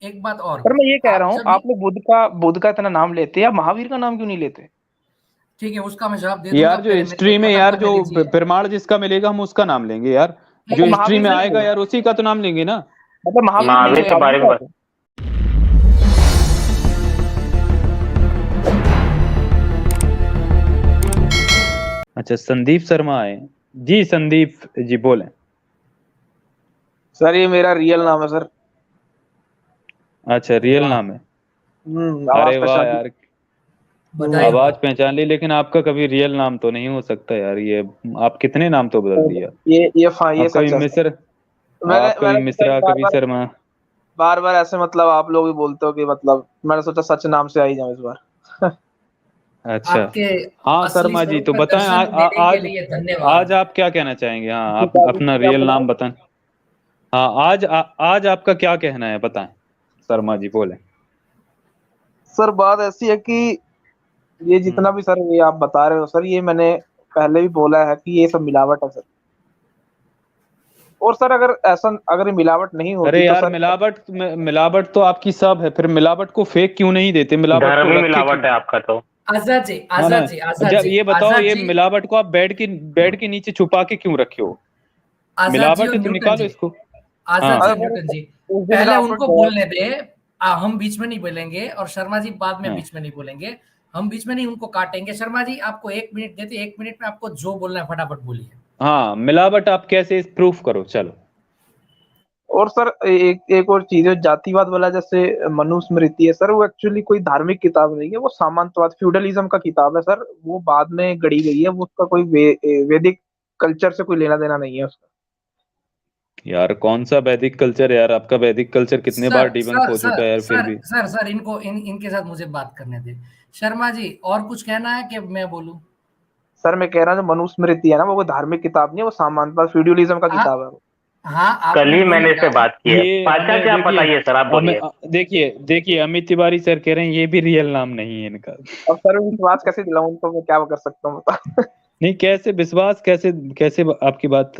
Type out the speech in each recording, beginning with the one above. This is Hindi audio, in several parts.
एक बात और, सर मैं ये कह रहा आप हूँ, जब आप लोग बुद्ध का इतना नाम लेते हैं, या महावीर का नाम क्यों नहीं लेते? ठीक है, उसका मैं जवाब दे दूंगा, यार जो पहले मेरे को हिस्ट्री में खत्म यार, करने जो दीजिए। प्रमाण जिसका मिलेगा हम उसका नाम लेंगे यार। एक जो मतलब हिस्ट्री महावीर में नहीं आएगा लेंगे? यार उसी का तो नाम लेंगे ना। मतलब एक महावीर नहीं मिनट महावीर के लेंगे बारे में आप? अच्छा, संदीप शर्मा आए जी। संदीप जी बोले। सर ये मेरा रियल नाम है सर। अच्छा, रियल वाह, नाम है। आवाज अरे वाह पहचान ली। यार, बधाई हो आवाज आपको। पहचान ली, लेकिन आपका कभी रियल नाम तो नहीं हो सकता यार ये। आप कितने नाम तो बदल दिया। ये आप कभी सच है सर। मिस्र, मैंने आप कभी मैंने सोचा कि मिश्रा, कभी शर्मा। बार बार ऐसे मतलब आप लोग भी बोलते हो कि मतलब मैंने सोचा सच नाम से आ ही जाऊं इस बार। अच्छा। आपके हाँ असली शर्मा जी, स्वरूप तो में बताएं दर्शन देने के आज लिए आज धन्यवाद। आप क्या कहना चाहेंगे। हाँ, आप पिताजी अपना क्या रियल बोला? नाम बताएं। हाँ, आज आपका क्या कहना है बताएं। शर्मा जी बोले। सर बात ऐसी है कि ये हम्म। जितना भी सर ये आप बता रहे हो सर, ये मैंने पहले भी बोला है कि ये सब मिलावट है सर। और सर अगर ये मिलावट नहीं होती अरे तो यार, सर। मिलावट तो आपकी सब है, फिर मिलावट को फेक क्यों नहीं देते, मिलावट को धर्म ही रखे क्यों। मिलावट है आपका तो। आजाद जी, हाँ ना। आजाद जी, आजाद जब जी, ये बताओ, आजाद ये जी, मिलावट को आप बेड के नीचे छुपा के क्यों रखे हो। आजाद जी मिलावट और है तो न्यूटन निकालो जी, इसको। आजाद हाँ। जी, अरे सर न्यूटन जी, उस दिन पहले आपने उनको जवाब। बोलने दे। हम बीच में नहीं बोलेंगे, और शर्मा जी बाद में हाँ। बीच में नहीं बोलेंगे। हम बीच में नहीं उनको काटेंगे। शर्मा जी आपको 1 मिनट देते, 1 मिनट में आपको जो बोलना है फटाफट बोलिए। हाँ, मिलावट आप कैसे प्रूफ करो चलो। और सर एक एक और चीज है, जातिवाद वाला जैसे मनुस्मृति है सर, वो एक्चुअली कोई धार्मिक किताब नहीं है, वो सामंतवाद फ्यूडलिज्म का किताब है सर। वो बाद में गढ़ी गई है, वो उसका कोई वैदिक कल्चर से कोई लेना देना नहीं है उसका। यार कौन सा वैदिक कल्चर है यार, आपका वैदिक कल्चर कितने बार सर डिबंक सर हो चुका सर है यार, फिर सर भी। सर सर इनके साथ मुझे बात करने दे। शर्मा जी, और कुछ कहना है कि मैं बोलूं? सर मैं कह रहा हूँ जो मनुस्मृति है ना, वो कोई धार्मिक किताब नहीं है, वो सामंतवाद फ्यूडलिज्म का हाँ, किताब है वो। हाँ, कल आपने ही बोल मैंने इससे दिया। बात की है। ये पाचा हमें क्या देखिए, बताइए सर, आप हमें बोलिए। देखिए देखिए अमित तिवारी सर कह रहे हैं ये भी रियल नाम नहीं है इनका। अब सर विश्वास कैसे दिलाऊं उनको, मैं क्या कर सकता हूँ बता। नहीं, कैसे विश्वास, कैसे कैसे आपकी बात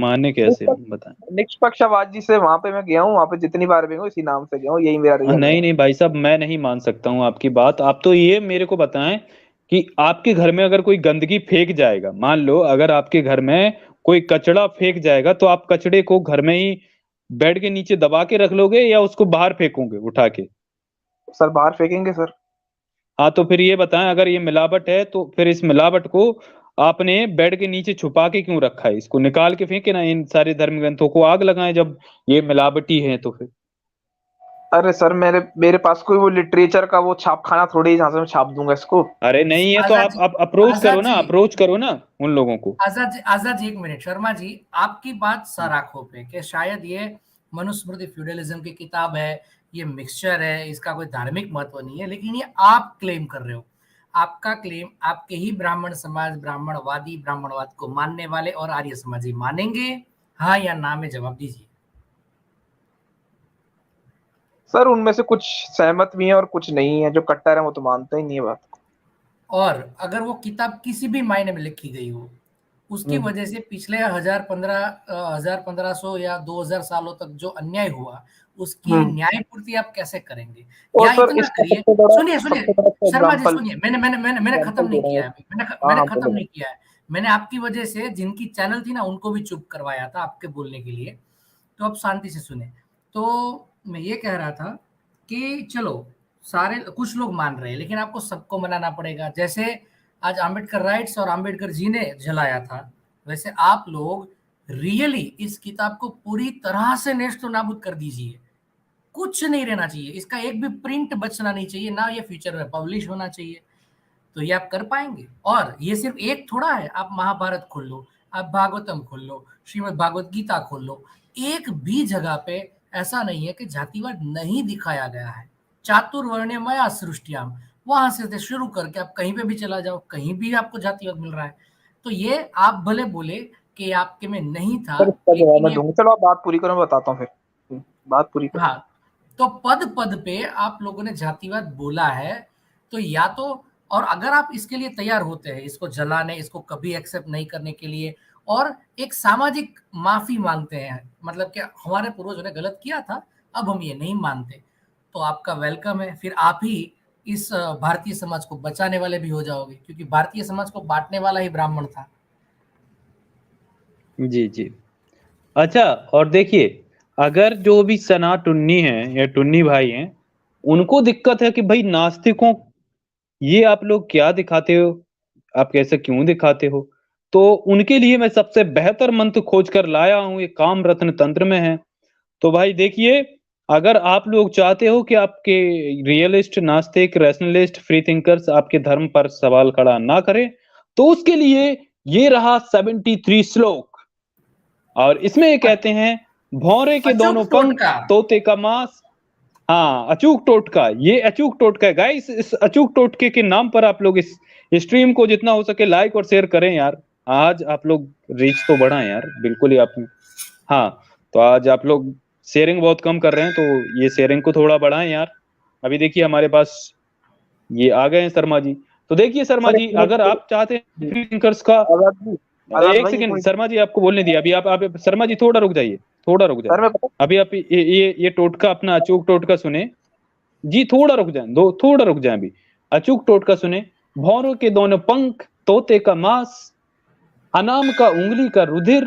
माने कैसे बताएं। निष्पक्षवाद जी से वहां पे मैं गया हूँ, वहां पे जितनी बार भी गया हूँ इसी नाम से गया हूँ, यही मेरा रियल नहीं नेम। नहीं भाई साहब, मैं नहीं मान सकता हूँ आपकी बात। आप तो ये मेरे को बताएं कि आपके घर में अगर कोई गंदगी फेंक जाएगा, मान लो अगर आपके घर में कोई कचड़ा फेंक जाएगा, तो आप कचड़े को घर में ही बेड के नीचे दबा के रख लोगे या उसको बाहर फेंकोगे उठा के। सर बाहर फेंकेंगे सर। हाँ, तो फिर ये बताएं, अगर ये मिलावट है तो फिर इस मिलावट को आपने बेड के नीचे छुपा के क्यों रखा है। इसको निकाल के फेंके ना, इन सारे धर्म ग्रंथों को आग लगाएं जब ये मिलावटी है तो फिर। अरे सर मेरे मेरे पास कोई वो लिटरेचर का वो छाप खाना थोड़ी है जहां से मैं छाप दूंगा इसको। अरे नहीं है तो आजाद आप जी, अप्रोच करो आजाद ना, जी, अप्रोच करो ना उन लोगों को। आजाद जी, आजाद जी, 1 मिनट। शर्मा जी, आपकी बात सर आंखों पे कि शायद ये मनुस्मृति फ्यूडलिज्म की किताब है, ये मिक्सचर है, इसका कोई धार्मिक महत्व नहीं है, लेकिन ये आप क्लेम कर रहे हो। आपका क्लेम आपके ही ब्राह्मण समाज, ब्राह्मणवादी, ब्राह्मणवाद को मानने वाले और आर्य समाजी मानेंगे? हाँ या ना में जवाब दीजिए। सर उनमें से कुछ सहमत भी हैं और कुछ नहीं है, जो कट्टर है वो तो मानते ही नहीं है बात को। और अगर वो किताब किसी भी मायने में लिखी गई हो, उसकी हम्म। वजह से पिछले 1500 या 2000 सालों तक जो अन्याय हुआ, उसकी हम्म। न्याय पूर्ति आप कैसे करेंगे? और या सर इतना इसका करिए, सुनिए, सुनिए, सबसे बड़ा शर्मा जी एग्जाम्पल सुनिए, मैंने खत्म एग्जाम्पल नहीं दे रहा किया हूँ। है अभी, हाँ मैंने हाँ खत्म बोलो। नहीं किया है। मैंने आपकी वजह से जिनकी चैनल थी ना, उनको भी चुप करवाया था आपके बोलने के लिए। तो अब शांति से सुने। तो मैं ये कह रहा था कि चलो, सारे कुछ लोग मान रहे हैं, लेकिन आपको सबको मनाना पड़ेगा। जैसे आज अम्बेडकर राइट्स और अम्बेडकर जी ने जलाया था, वैसे आप लोग रियली इस किताब को पूरी तरह से नेस्त नाबूद कर दीजिए। कुछ नहीं रहना चाहिए, इसका एक भी प्रिंट बचना नहीं चाहिए, ना ये फ्यूचर में पब्लिश होना चाहिए। तो ये आप कर पाएंगे? और ये सिर्फ एक थोड़ा है, आप महाभारत खोल लो, आप भागवतम खोल लो, श्रीमद् भागवत गीता खोल लो, एक भी जगह पे ऐसा नहीं है कि जातिवाद नहीं दिखाया गया है। चातुर्वर्ण्य मया सृष्टियाम, वहां से शुरू करके आप कहीं पे भी चला जाओ, कहीं भी आपको जातिवाद मिल रहा है। तो ये आप भले बोले कि आपके में नहीं था, सर इसका जवाब लेकिन मैं ये, दूंगा, चलो आप बात पूरी करो, मैं बताता हूँ फिर। बात पूरी करो। हाँ, तो पद पद पे आप लोगों ने जातिवाद बोला है। तो या तो, और अगर आप इसके लिए तैयार होते हैं, इसको जलाने, इसको कभी एक्सेप्ट नहीं करने के लिए, और एक सामाजिक माफी मांगते हैं, मतलब कि हमारे पूर्वजों ने गलत किया था, अब हम ये नहीं मानते, तो आपका वेलकम है। फिर आप ही इस भारतीय समाज को बचाने वाले भी हो जाओगे, क्योंकि भारतीय समाज को बांटने वाला ही ब्राह्मण था। जी जी। अच्छा, और देखिए, अगर जो भी सना टुन्नी है या टुन्नी भाई हैं, उनको दिक्कत है कि भाई नास्तिकों, ये आप लोग क्या दिखाते हो, आप कैसे क्यों दिखाते हो, तो उनके लिए मैं सबसे बेहतर मंत्र खोज कर लाया हूँ, ये काम रत्न तंत्र में है। तो भाई देखिए, अगर आप लोग चाहते हो कि आपके रियलिस्ट, नास्तिक, रैशनलिस्ट, फ्री थिंकर्स आपके धर्म पर सवाल खड़ा ना करें, तो उसके लिए ये रहा 73 श्लोक। और इसमें ये कहते हैं, भौरे के दोनों अचूक पंख, टोटका। तोते का मांस। हाँ, अचूक टोटका, ये अचूक टोटका है गाइस। इस अचूक टोटके के नाम पर आप लोग इस स्ट्रीम को जितना हो सके लाइक और शेयर करें यार। आज आप लोग रीच तो बढ़ाएं यार, बिल्कुल ही आप। हाँ, तो आज आप लोग शेयरिंग बहुत कम कर रहे हैं, तो ये शेयरिंग को थोड़ा बढ़ाएं यार। अभी देखिए हमारे पास ये आ गए हैं शर्मा जी। तो देखिए शर्मा सर जी, एक मिनट अगर आप चाहते हैं फ्री थिंकर्स का, आजाद जी, आजाद एक भाई एक सेकंड मिनट। शर्मा जी, आपको बोलने दिया अभी। आप शर्मा जी थोड़ा रुक जाइए, थोड़ा रुक सर जाइए। मैं पता अभी आप ये टोटका, अपना अचूक टोटका सुने जी। थोड़ा रुक जाए, थोड़ा रुक जाए अभी। अचूक टोटका सुने। भौरों के दोनों पंख, तोते का मांस, अनाम का उंगली का रुधिर,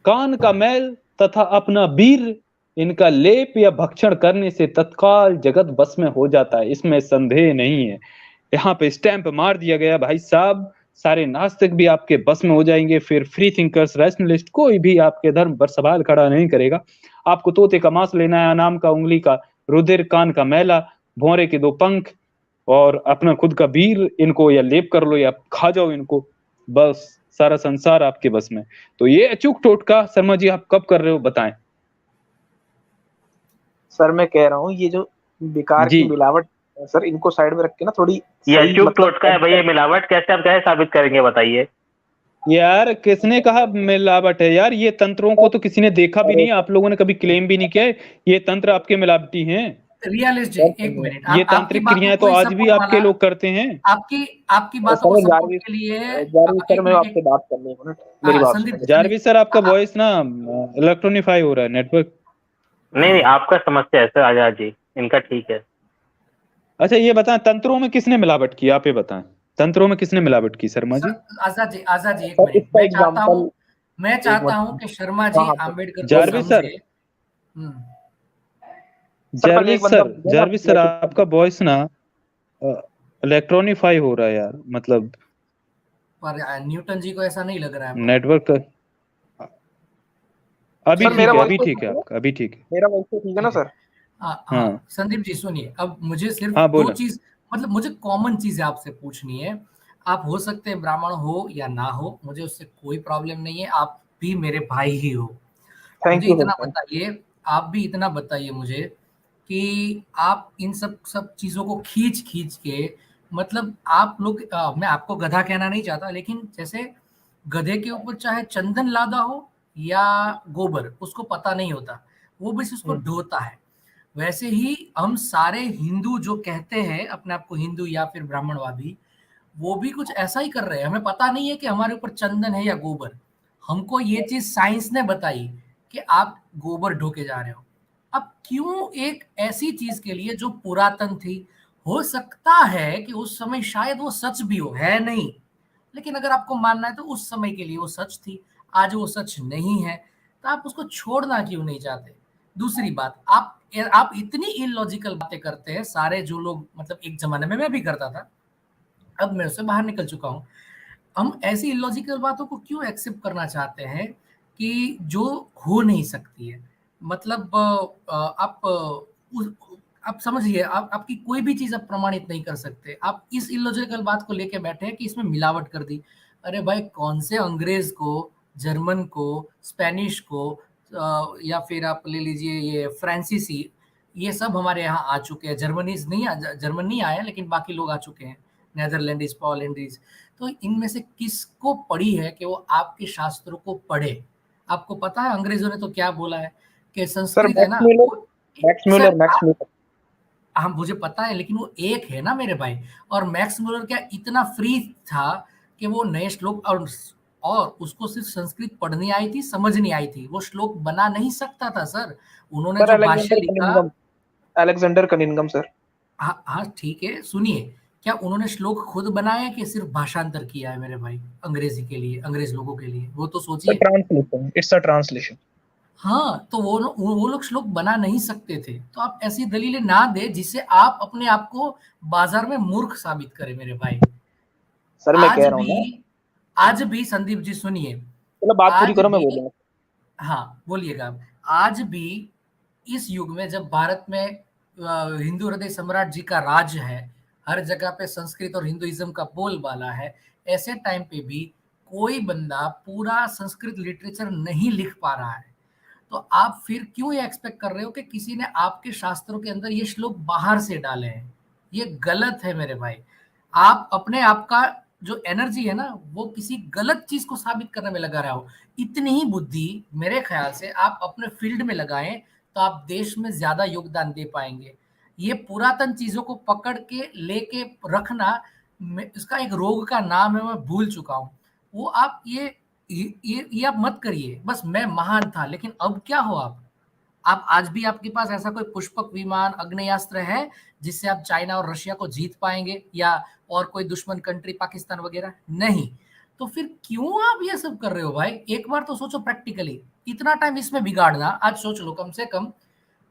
कान का मैल तथा अपना वीर, इनका लेप या भक्षण करने से तत्काल जगत बस में हो जाता है, इसमें संदेह नहीं है। यहाँ पे स्टैंप मार दिया गया भाई साहब। सारे नास्तिक भी आपके बस में हो जाएंगे, फिर फ्री थिंकर्स, रैशनलिस्ट, कोई भी आपके धर्म पर सवाल खड़ा नहीं करेगा। आपको तोते का मांस लेना है, अनाम का उंगली का रुधिर, कान का मैला, भौरे के दो पंख और अपना खुद का वीर, इनको या लेप कर लो या खा जाओ इनको, बस सारा संसार आपके बस में। तो ये अचूक टोटका शर्मा जी आप कब कर रहे हो बताएं। सर मैं कह रहा हूँ ये जो बेकार जी, की मिलावट है, सर इनको साइड में रख के ना थोड़ी ये सही अचूक मतलब टोटका है भाई, ये मिलावट कैसे, आप कैसे साबित करेंगे बताइए। यार किसने कहा मिलावट है यार, ये तंत्रों को तो किसी ने देखा भी नहीं, आप लोगों ने कभी क्लेम भी नहीं किया है ये तंत्र आपके मिलावटी हैं। रियलिस्ट जी, एक मिनट, ये आपकी तांत्रिक बात को क्रियाएं तो कोई आज भी सपोर्ट आपके वाला, लोग करते हैं। आपकी आपकी बातों सर को मैं सपोर्ट जारविस के लिए जारविस सर मैं एक आपसे मिनट, बात करनी है, एक मिनट मेरी बात संदीप सुनिए। जारविस सर, आपका वॉइस ना इलेक्ट्रॉनिफाई हो रहा है, नेटवर्क। नहीं नहीं, आपका समस्या है सर आजाद जी, इनका ठीक है। अच्छा ये बताएं, तंत्रों में किसने मिलावट की, आप ये बताएं, तंत्रों में किसने मिलावट की शर्मा जी। आजाद जी एक सर मिनट, इसका एग्जांपल मैं एक चाहता हूं मिनट। कि शर्मा हाँ जी हाँ आम्बेडकर को जारविस सर, समझे। सर पहले एक बंदा जारविस सर आपका वॉइस ना इलेक्ट्रॉनिफाई हो रहा है यार, मतलब पर न्यूटन जी को ऐसा नहीं लग रहा है पर। नेटवर्क का। अभी सर ठीक मेरा है, वॉइस अभी तो ठीक ठीक है है ना? आपका, अभी ठीक है। मेरा वॉइस तो ठीक है ना ठीक है। सर? हाँ हाँ हाँ, संदीप जी सुनिए, अब मुझे सिर्फ हाँ, दो बोलो। चीज, मतलब मुझे कॉमन चीजें आपसे पूछनी है। आप हो सकते हैं ब्राह्मण हो या ना हो, मुझे उससे कोई प्रॉब्लम नहीं है, आप भी मेरे भाई ही हो। थैंक मुझे यू सर, इतना थैंक बताइए, आप भी इतना बताइए मुझे कि आप इन सब सब चीज़ों को खींच के, मतलब आप लोग, मैं आपको गधा कहना नहीं चाहता, लेकिन जैसे गधे के ऊपर चाहे चंदन लादा हो या गोबर, उसको पता नहीं होता, वो बस उसको ढोता है। वैसे ही हम सारे हिंदू जो कहते हैं अपने आप को हिंदू या फिर ब्राह्मणवादी, वो भी कुछ ऐसा ही कर रहे हैं। हमें पता नहीं है कि हमारे ऊपर चंदन है या गोबर। हमको ये चीज़ साइंस ने बताई कि आप गोबर ढो के जा रहे हो। अब क्यों एक ऐसी चीज़ के लिए जो पुरातन थी, हो सकता है कि उस समय शायद वो सच भी हो, है नहीं, लेकिन अगर आपको मानना है तो उस समय के लिए वो सच थी, आज वो सच नहीं है, तो आप उसको छोड़ना क्यों नहीं चाहते? दूसरी बात, आप इतनी इलॉजिकल बातें करते हैं सारे जो लोग, मतलब एक ज़माने में मैं भी करता था, अब मैं उससे बाहर निकल चुका हूँ। हम ऐसी इलॉजिकल बातों को क्यों एक्सेप्ट करना चाहते हैं कि जो हो नहीं सकती है? मतलब आप समझिए, आपकी कोई भी चीज़ आप प्रमाणित नहीं कर सकते। आप इस इलॉजिकल बात को लेके बैठे हैं कि इसमें मिलावट कर दी। अरे भाई, कौन से अंग्रेज़ को, जर्मन को, स्पेनिश को, या फिर आप ले लीजिए ये फ्रांसीसी, ये सब हमारे यहाँ आ चुके हैं। जर्मन नहीं आया, लेकिन बाकी लोग आ चुके हैं, नेदरलैंडिज़, पोलैंडीज़। तो इनमें से किसको पड़ी है कि वो आपके शास्त्रों को पढ़े? आपको पता है अंग्रेजों ने तो क्या बोला है कि सर संस्कृत है ना वो, सर मैक्स म्यूलर हाँ मुझे पता है, लेकिन वो एक है ना मेरे भाई। और मैक्स मुलर क्या इतना फ्री था कि वो नए श्लोक, और उसको सिर्फ संस्कृत पढ़नी आई थी, समझ नहीं आई थी, वो श्लोक बना नहीं सकता था सर। उन्होंने सर जो भाष्य अलेक्जेंडर लिखा, कनिंघम अलेक्जेंडर कनिंघम सर। हाँ हाँ ठीक है, सुनिए, क्या उन्होंने श्लोक खुद बनाया है कि सिर्फ भाषांतर किया है मेरे भाई, अंग्रेजी के लिए, अंग्रेज लोगों के लिए, वो तो सोचिए। Translation, it's a translation. हाँ, तो वो लोग श्लोक बना नहीं सकते थे। तो आप ऐसी दलीलें ना दें जिससे आप अपने आप को बाजार में मूर्ख साबित करें मेरे भाई। सर मैं आज कह रहा हूँ ना, भी आज भी संदीप जी सुनिए, चलो बात पूरी आज करो, मैं भी, बोलूंगा। हाँ बोलिएगा आप। आज भी इस युग में जब भारत में हिंदू हृदय सम्राट जी का राज है, हर जगह पे संस्कृत और हिंदुइज्म का बोलबाला है, ऐसे टाइम पे भी कोई बंदा पूरा संस्कृत लिटरेचर नहीं लिख पा रहा है। तो आप फिर क्यों ये एक्सपेक्ट कर रहे हो कि किसी ने आपके शास्त्रों के अंदर ये श्लोक बाहर से डाले हैं? ये गलत है मेरे भाई। आप अपने आप का जो एनर्जी है ना, वो किसी गलत चीज को साबित करने में लगा रहा हो। इतनी ही बुद्धि मेरे ख्याल से आप अपने फील्ड में लगाएं तो आप देश में ज्यादा योगदान दे पाएंगे। ये पुरातन चीजों को पकड़ के लेके रखना, इसका एक रोग का नाम है, मैं भूल चुका हूँ। वो आप ये आप मत करिए। बस मैं महान था, लेकिन अब क्या हो आप आज भी आपके पास ऐसा कोई पुष्पक विमान, आग्नेयास्त्र है जिससे आप चाइना और रशिया को जीत पाएंगे, या और कोई दुश्मन कंट्री पाकिस्तान वगैरह? नहीं। तो फिर क्यों आप ये सब कर रहे हो भाई? एक बार तो सोचो प्रैक्टिकली। इतना टाइम इसमें बिगाड़ना, आज सोच लो, कम से कम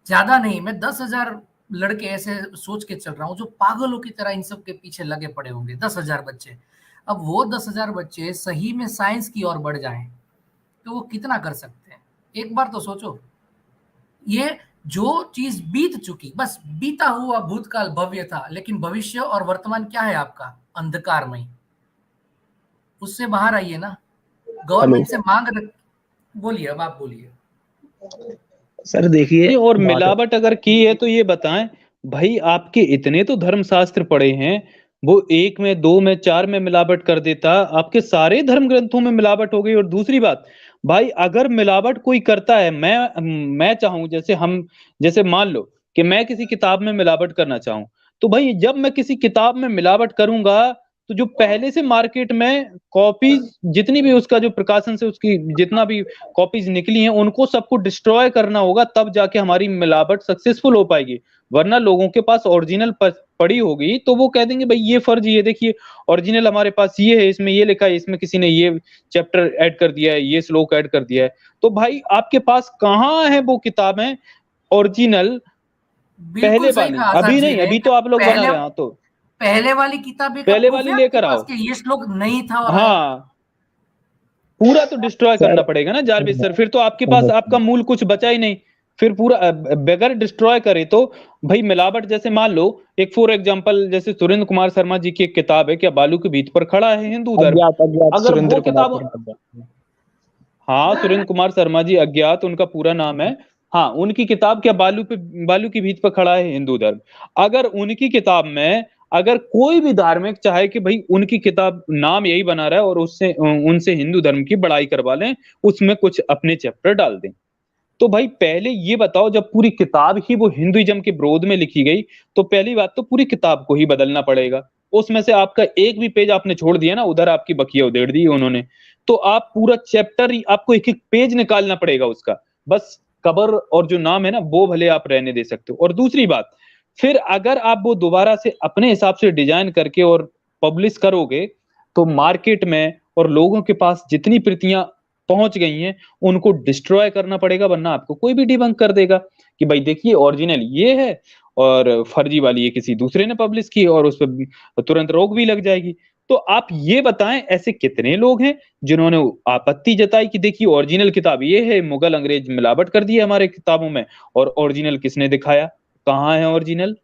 ज्यादा नहीं, मैं 10,000 लड़के ऐसे सोच के चल रहा हूँ जो पागलों की तरह इन सब के पीछे लगे पड़े होंगे, 10,000 बच्चे। अब वो 10,000 बच्चे सही में साइंस की ओर बढ़ जाएं तो वो कितना कर सकते हैं? एक बार तो सोचो। ये जो चीज बीत चुकी, बस बीता हुआ भूतकाल भव्य था, लेकिन भविष्य और वर्तमान क्या है आपका? अंधकारमय। उससे बाहर आइए ना, गवर्नमेंट से मांग रख। बोलिए, अब आप बोलिए। सर देखिए, और मिलावट अगर की है तो ये बताएं भाई, आपके इतने तो धर्मशास्त्र पढ़े हैं, वो एक में, दो में, चार में मिलावट कर देता, आपके सारे धर्म ग्रंथों में मिलावट हो गई। और दूसरी बात भाई, अगर मिलावट कोई करता है, मैं चाहूं, जैसे मान लो कि मैं किसी किताब में मिलावट करना चाहूं, तो भाई जब मैं किसी किताब में मिलावट करूंगा तो जो पहले से मार्केट में कॉपीज, जितनी भी उसका जो प्रकाशन से उसकी जितना भी कॉपीज निकली हैं, उनको सबको डिस्ट्रॉय करना होगा, तब जाके हमारी मिलावट सक्सेसफुल हो पाएगी। वरना लोगों के पास ओरिजिनल पड़ी होगी तो वो कह देंगे भाई ये फर्जी है, देखिए ओरिजिनल हमारे पास ये है, इसमें ये लिखा है, इसमें किसी ने ये चैप्टर ऐड कर दिया है, ये श्लोक ऐड कर दिया है। तो भाई आपके पास कहाँ है वो किताबें ओरिजिनल, पहले वाली? अभी नहीं, अभी तो आप लोग बना रहे हैं। तो पहले वाली किताबें का पहले प्रूफ वाली है आपके लेकर पास आओ। कि ये श्लोक नहीं था और हाँ, पूरा तो डिस्ट्रॉय करना पड़ेगा ना जारविस सर, फिर तो आपके पास आपका मूल कुछ बचा ही नहीं। फिर पूरा बगैर डिस्ट्रॉय करे तो भाई मिलावट, जैसे मान लो एक फॉर एग्जांपल, जैसे सुरेंद्र कुमार शर्मा जी की एक किताब है, क्या बालू के भीत पर खड़ा है हिंदू धर्म, अगर वो किताब, हाँ सुरेंद्र कुमार शर्मा जी, अज्ञात उनका पूरा नाम है, हाँ उनकी किताब क्या बालू की भीत पर खड़ा है हिंदू धर्म, अगर उनकी किताब में अगर कोई भी धार्मिक चाहे कि भाई उनकी किताब नाम यही बना रहा है और उससे उनसे हिंदू धर्म की बड़ाई करवा लें, उसमें कुछ अपने चैप्टर डाल दें, तो भाई पहले ये बताओ, जब पूरी किताब ही वो हिंदुइज्म के विरोध में लिखी गई, तो पहली बात तो पूरी किताब को ही बदलना पड़ेगा। उसमें से आपका एक भी पेज आपने छोड़ दिया ना, उधर आपकी बखिया उधेड़ दी उन्होंने, तो आप पूरा चैप्टर ही, आपको एक एक पेज निकालना पड़ेगा उसका, बस कबर और जो नाम है ना वो भले आप रहने दे सकते हो। और दूसरी बात, फिर अगर आप वो दोबारा से अपने हिसाब से डिजाइन करके और पब्लिश करोगे, तो मार्केट में और लोगों के पास जितनी प्रतियां पहुंच गई हैं उनको डिस्ट्रॉय करना पड़ेगा, वरना आपको कोई भी डिबंक कर देगा कि भाई देखिए ओरिजिनल ये है और फर्जी वाली ये किसी दूसरे ने पब्लिश की, और उस पर तुरंत रोक भी लग जाएगी। तो आप ये बताएं, ऐसे कितने लोग हैं जिन्होंने आपत्ति जताई कि देखिए ओरिजिनल किताब ये है, मुगल अंग्रेज मिलावट कर दी है हमारे किताबों में, और ओरिजिनल किसने दिखाया? कहाँ है ओरिजिनल?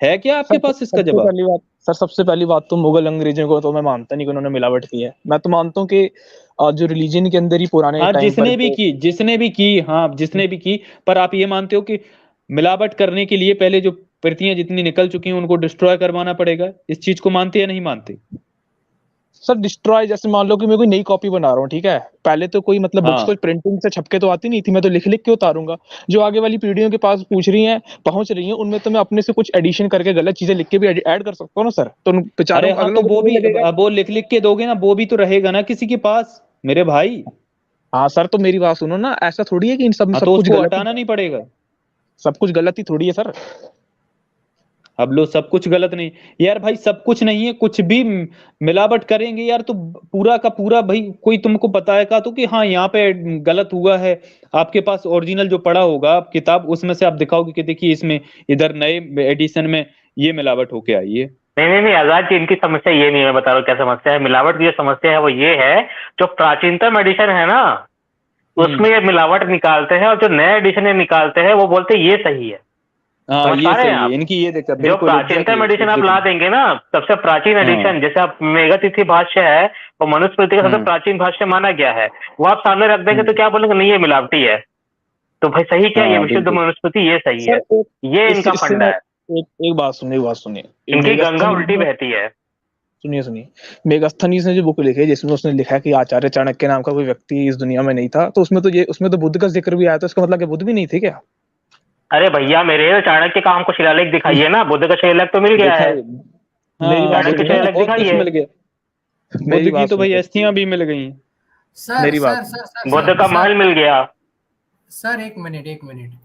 है क्या आपके पास इसका जवाब? पहली बात सर, सबसे पहली बात तो मुगल अंग्रेजों को तो मैं मानता नहीं कि उन्होंने मिलावट की है। मैं तो मानता हूँ कि जो रिलीजन के अंदर ही पुराने हाँ, टाइम पर जिसने भी की, पर आप ये मानते हो कि मिलावट करने के लिए पहले जो प्रतियां जितनी निकल चुकी हैं उनको डिस्ट्रॉय करवाना पड़ेगा? इस चीज को मानते या नहीं मानते? सर डिस्ट्रॉय, जैसे मान लो कि मैं कोई नई कॉपी बना रहा हूँ, ठीक है, पहले तो कोई मतलब बुक्स को प्रिंटिंग से छपके तो आती नहीं थी, मैं तो लिख लिख के उतारूंगा। जो आगे वाली पीढ़ियों के पास पहुंच रही हैं, उनमें तो मैं अपने से कुछ एडिशन करके गलत चीजें लिख के भी ऐड कर सकता हूँ ना सर। तो अरे हाँ, तो वो भी, वो लिख लिख के दोगे ना, वो भी तो रहेगा ना किसी के पास मेरे भाई। हाँ सर, तो मेरी बात सुनो ना, ऐसा थोड़ी है कि इन सब तो कुछ उसको गलत, हटाना नहीं पड़ेगा? सब कुछ गलत ही थोड़ी है सर। अब लो सब कुछ गलत नहीं यार भाई, सब कुछ नहीं है, कुछ भी मिलावट करेंगे यार तो पूरा का पूरा भाई कोई तुमको बताएगा तो कि हाँ यहाँ पे गलत हुआ है। आपके पास ओरिजिनल जो पड़ा होगा आप किताब, उसमें से आप दिखाओगे कि देखिए इसमें इधर नए एडिशन में ये मिलावट होके आई है। नहीं नहीं नहीं आजाद जी, इनकी समस्या ये नहीं है, मैं बता रहा हूँ क्या समस्या है। मिलावट की जो समस्या है वो ये है, जो प्राचीनतम एडिशन है ना उसमें ये मिलावट निकालते हैं, और जो नए एडिशन ये निकालते हैं वो बोलते हैं ये सही है। हाँ समझ ये पा रहे हैं सही है, आप? इनकी ये दिक्कत जो बिल्कुल प्राचीनतम एडिशन आप ला एग्जैक्टली। देंगे ना, सबसे प्राचीन हाँ एडिशन, जैसे आप मेघातिथि भाष्य है वो मनुस्मृति का सबसे प्राचीन भाष्य माना गया है, वो आप सामने रख देंगे तो क्या बोलेंगे, नहीं ये मिलावटी है। तो भाई सही क्या, ये हाँ विशुद्ध बिल्कुल। मनुस्मृति ये सही सर है, ये इनका इससे फंडा मैं है। एक बात सुनिए इनकी गंगा मेगास्थनीज उल्टी ने बहती है। सुनिए मेगास्थनीज ने जो बुक लिखी है जिसमें उसने लिखा है कि आचार्य चाणक्य नाम का कोई व्यक्ति इस दुनिया में नहीं था, तो उसमें तो बुद्ध का जिक्र भी आया था। इसका मतलब कि बुद्ध भी नहीं थे क्या? अरे भैया मेरे, चाणक्य का हमको शिलालेख दिखाइए ना, बुद्ध का शिलालेख तो मिल गया है, मेरी बात चाणक्य सुनिए बुद्ध का शिलालेख बहुत कुछ दिखाइए। मिल गया। मेरी बुद्ध की बात तो भाई सुनिए अस्थियां भी मिल गई। सर मेरी बात सर सर सर बुद्ध का सर महल मिल गया। सर एक मिनट,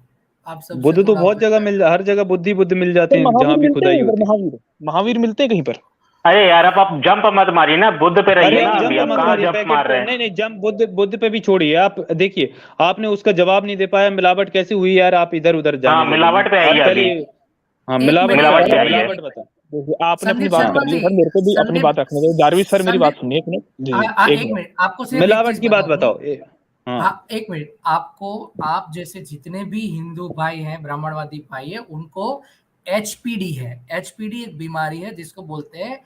आप सबसे बुद्ध तो थोड़ा बहुत जगह मिल, हर जगह बुद्ध मिल जाते तो हैं महावीर जहाँ भी मिलते खुदाई हैं कहीं होती पर? है। महावीर मिलते हैं कहीं पर? अरे यार आप जंप मत मारिए ना, बुद्ध पे अरे रहिए ना, आप अभी जंप आप मत कहाँ मारिए जंप पैकेट मार रहे पे, हैं। नहीं जंप बुद्ध पे भी छोड़िए। आप देखिए आपने उसका जवाब नहीं दे पाया, मिलावट कैसे हुई यार, आप इधर उधर जाने हाँ लगे मिलावट पे आप आइए पहले। अभी, हाँ एक मिलावट मिनट पे मिलावट आओ, पे एक आइए। मिनट मिलावट बता। देखिए, आपने अपनी संदीप बात हाँ कर शर्मा ली जी, सर, मेरे को भी अपनी संदीप बात रखने दो। जारविर सर मेरी बात संदीप सुनिए एक मिनट जी, एक एक मिनट। मिनट, आपको सिर्फ एक मिलावट चीज की बता बात दूं। बताओ हाँ हाँ एक मिनट, आपको, आप जैसे जितने भी हिंदू भाई हैं, ब्राह्मणवादी भाई है, उनको एचपीडी है। एचपीडी एक बीमारी है जिसको बोलते हैं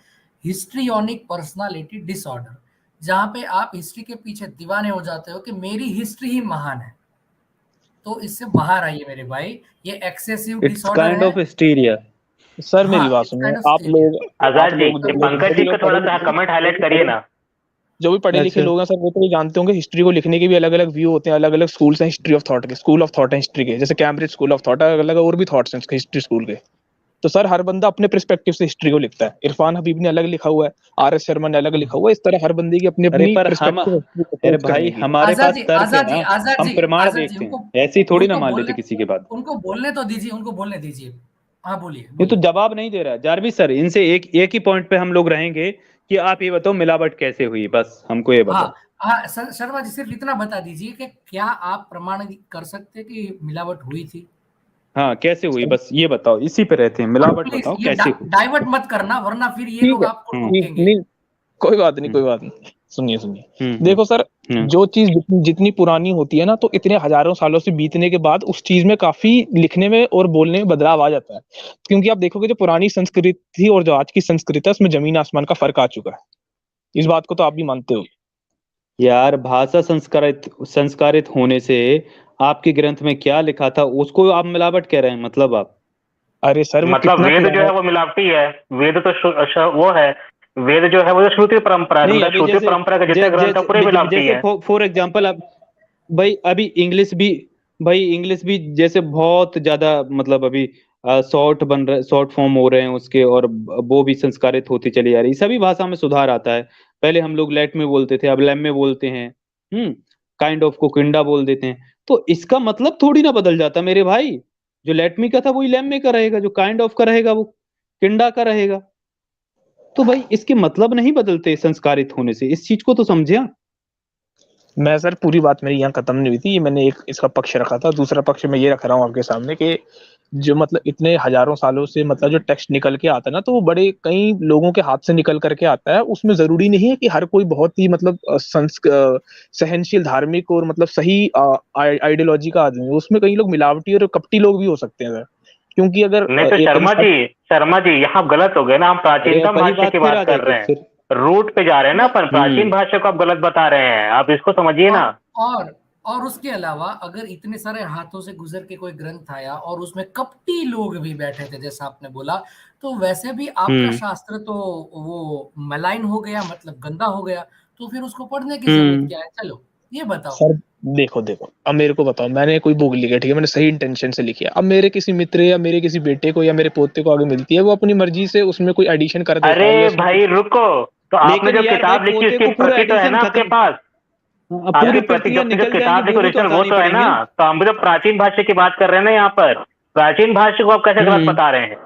हिस्ट्रियोनिक पर्सनालिटी डिसऑर्डर, जहां पे आप हिस्ट्री के पीछे दीवाने हो जाते हो कि मेरी हिस्ट्री ही महान है। तो इससे बाहर आइए मेरे भाई, ये एक्सेसिव इट्स डिसऑर्डर काइंड है। Of hysteria. सर हाँ, मेरी बात इट्स सुनिए, काइंड ऑफ आप लोग आजाद जी, ये जो पंकज भी जी का लोग थोड़ा पढ़े सा लिखे कमेंट हाईलाइट करिए ना। जो भी पढ़े लिखे अच्छा लोग हैं सर, वो तो ये जानते होंगे हिस्ट्री को लिखने के भी अलग अलग व्यू होते हैं। अलग अलग स्कूल्स हैं हिस्ट्री ऑफ थॉट के, स्कूल ऑफ थॉट है हिस्ट्री के, जैसे कैम्ब्रिज स्कूल ऑफ थॉट है, अलग अलग और भी थॉट्स हैं हिस्ट्री स्कूल के। तो सर हर बंदा अपने पर्सपेक्टिव से हिस्ट्री को लिखता है। इरफान हबीब ने अलग लिखा हुआ है, आर एस शर्मा ने अलग लिखा हुआ है। इस तरह हर बंदे की अपनी अरे अपनी पर हम, पर्सपेक्टिव अरे अप्रोच भाई करने की। हमारे आजाद पास जी, तर्क है आजाद ना, जी, आजाद हम जी, प्रमाण आजाद जी, देखते उनको हैं, ऐसे ही थोड़ी ना उनको मान बोलने लेते किसी की बात। उनको बोलने तो दीजिए, उनको बोलने दीजिए। हाँ बोलिए ये तो बोलिए। जवाब नहीं दे रहा है जारविस सर। इनसे एक ही पॉइंट पे हम लोग रहेंगे कि आप ये बताओ मिलावट कैसे हुई, बस हमको ये हाँ बताओ। हाँ शर्मा जी, सिर्फ इतना बता दीजिए कि क्या आप प्रमाण कर सकते हैं कि मिलावट हुई थी? हाँ कैसे हुई, बस ये बताओ, इसी पे रहते हैं, और मिलावट प्लीज बताओ ये कैसे हुई। डाइवर्ट मत करना, वरना फिर ये ठीक लोग है, आपको ठीक टोकेंगे। नहीं, कोई बात नहीं, हम्म कोई बात नहीं। सुनिए सुनिए, हम्म देखो सर, हम्म जो चीज जितनी पुरानी होती है ना, तो इतने हजारों सालों से बीतने के बाद उस चीज में काफी लिखने में और बोलने में बदलाव आ जाता है। क्योंकि आप देखोगे जो पुरानी संस्कृति थी और जो आज की संस्कृति है, उसमें जमीन आसमान का फर्क आ चुका है। इस बात को तो आप भी मानते हो। यार भाषा संस्कारित होने से आपके ग्रंथ में क्या लिखा था उसको आप मिलावट कह रहे हैं, मतलब आप। अरे सर वो मतलब कितना वेद जो पुराना है वो मिलावटी है, वेद तो वो है, वेद जो है वो तो श्रुति परंपरा है, नहीं मतलब अभी श्रुति जैसे परंपरा के जितने ग्रंथ है पूरे मिलावटी जैसे है। फॉर एग्जांपल अब भाई अभी इंग्लिश भी जैसे बहुत ज्यादा मतलब अभी शॉर्ट बन रहे, शॉर्ट फॉर्म हो रहे हैं उसके, और वो भी संस्कारित होती चली जा रही। सभी भाषा में सुधार आता है। पहले हम लोग लेट में बोलते थे, अब लैम में बोलते हैं। काइंड ऑफ को किंडा बोल देते हैं। तो इसका मतलब थोड़ी ना बदल जाता मेरे भाई। जो लेट में का था वही लैम में का रहेगा, जो काइंड ऑफ का रहेगा वो किंडा का रहेगा। तो भाई इसके मतलब नहीं बदलते संस्कारित होने से, इस चीज को तो समझे आप। मैं सर पूरी बात मेरी यहाँ खत्म नहीं हुई थी। ये मैंने एक इसका पक्ष रखा था, दूसरा पक्ष मैं ये रख रहा हूँ आपके सामने कि जो मतलब इतने हजारों सालों से मतलब जो टेक्स्ट निकल के आता है ना, तो वो बड़े कई लोगों के हाथ से निकल करके आता है। उसमें जरूरी नहीं है कि हर कोई बहुत ही मतलब सहनशील, धार्मिक और मतलब सही आइडियोलॉजी का आदमी हो। उसमें कई लोग मिलावटी और कपटी लोग भी हो सकते हैं सर। क्योंकि अगर नहीं तो शर्मा जी यहाँ गलत हो गए ना, हम अरे प्राचीनतम वही भाष्य बात की फिर आ बात कर जाएगी रहे हैं, फिर। रूट पे जा रहे हैं ना अपन, प्राचीन भाष्य को आप गलत बता रहे हैं, आप इसको समझिए ना। और और उसके अलावा अगर इतने सारे हाथों से गुजर के कोई ग्रंथ आया और उसमें कपटी लोग भी बैठे थे जैसा आपने बोला, तो वैसे भी आपका शास्त्र तो वो मलाइन हो गया, मतलब गंदा हो गया। तो फिर उसको पढ़ने की जरूरत क्या है? चलो ये बताओ सर देखो देखो, अब मेरे को बताओ, मैंने कोई बुक लिखी है, ठीक है, मैंने सही इंटेंशन से लिखी है। अब मेरे किसी मित्र या मेरे किसी बेटे को या मेरे पोते को आगे मिलती है, वो अपनी मर्जी से उसमें कोई एडिशन कर देता है या अरे उसमें भाई रुको, तो आपने लेकिन जो यार भाई किताब लिखी पोते उसकी को पूरा प्रति तो है एडिशन ना आपके खत्म, पास, आपकी पूरी प्रति प्रतियां जो निकल किताब जाएंगी लिखी वो भी तो ओरिजिनल वो हटानी तो है पड़ेंगी ना। ना। तो हम तो प्राचीन भाष्य की बात कर रहे हैं ना यहाँ पर, प्राचीन भाष्य को आप कैसे गलत बता रहे हैं?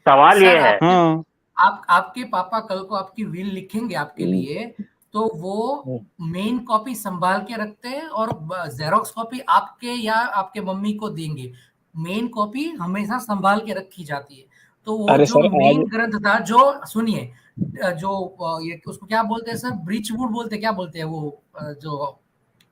सवाल ये सर है। हाँ आपके पापा कल को आपकी विल लिखेंगे आपके लिए, तो वो मेन कॉपी संभाल के रखते हैं और जेरोक्स कॉपी आपके या आपके मम्मी को देंगे। मेन कॉपी हमेशा संभाल के रखी जाती है। तो वो अरे जो सर मेन आज ग्रंथ था, जो सुनिए, जो ये उसको क्या बोलते हैं सर, ब्रीचवुड बोलते हैं, क्या बोलते हैं वो जो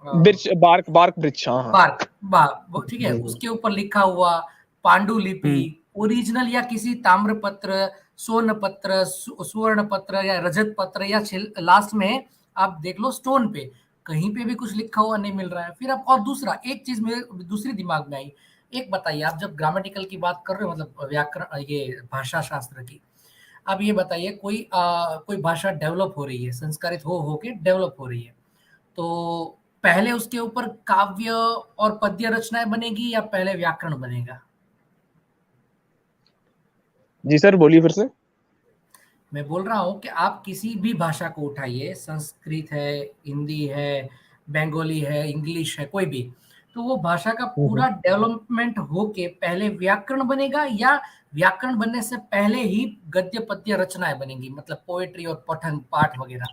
ब्रिज बार्क बार्क ब्रिज, हाँ हाँ। वो ठीक है, उसके ऊपर लिखा हुआ पांडुलिपि ओरिजिनल या किसी ताम्र पत्र, स्वर्ण पत्र, सुवर्ण पत्र या रजत पत्र या लास्ट में आप देख लो स्टोन पे, कहीं पे भी कुछ लिखा हुआ नहीं मिल रहा है। फिर आप, और दूसरा एक चीज मेरे दूसरी दिमाग में आई, एक बताइए, आप जब ग्रामेटिकल की बात कर रहे हो, मतलब व्याकरण, ये भाषा शास्त्र की, अब ये बताइए, कोई भाषा डेवलप हो रही है, संस्कारित हो के डेवलप हो रही है, तो पहले उसके ऊपर काव्य और पद्य रचनाएं बनेगी या पहले व्याकरण बनेगा? जी सर बोलिए फिर से। मैं बोल रहा हूँ कि आप किसी भी भाषा को उठाइए, संस्कृत है, हिंदी है, बंगाली है, इंग्लिश है, कोई भी, तो वो भाषा का पूरा डेवलपमेंट होके पहले व्याकरण बनेगा या व्याकरण बनने से पहले ही गद्य पद्य रचनाएं बनेंगी, मतलब पोएट्री और पठन पाठ वगैरह?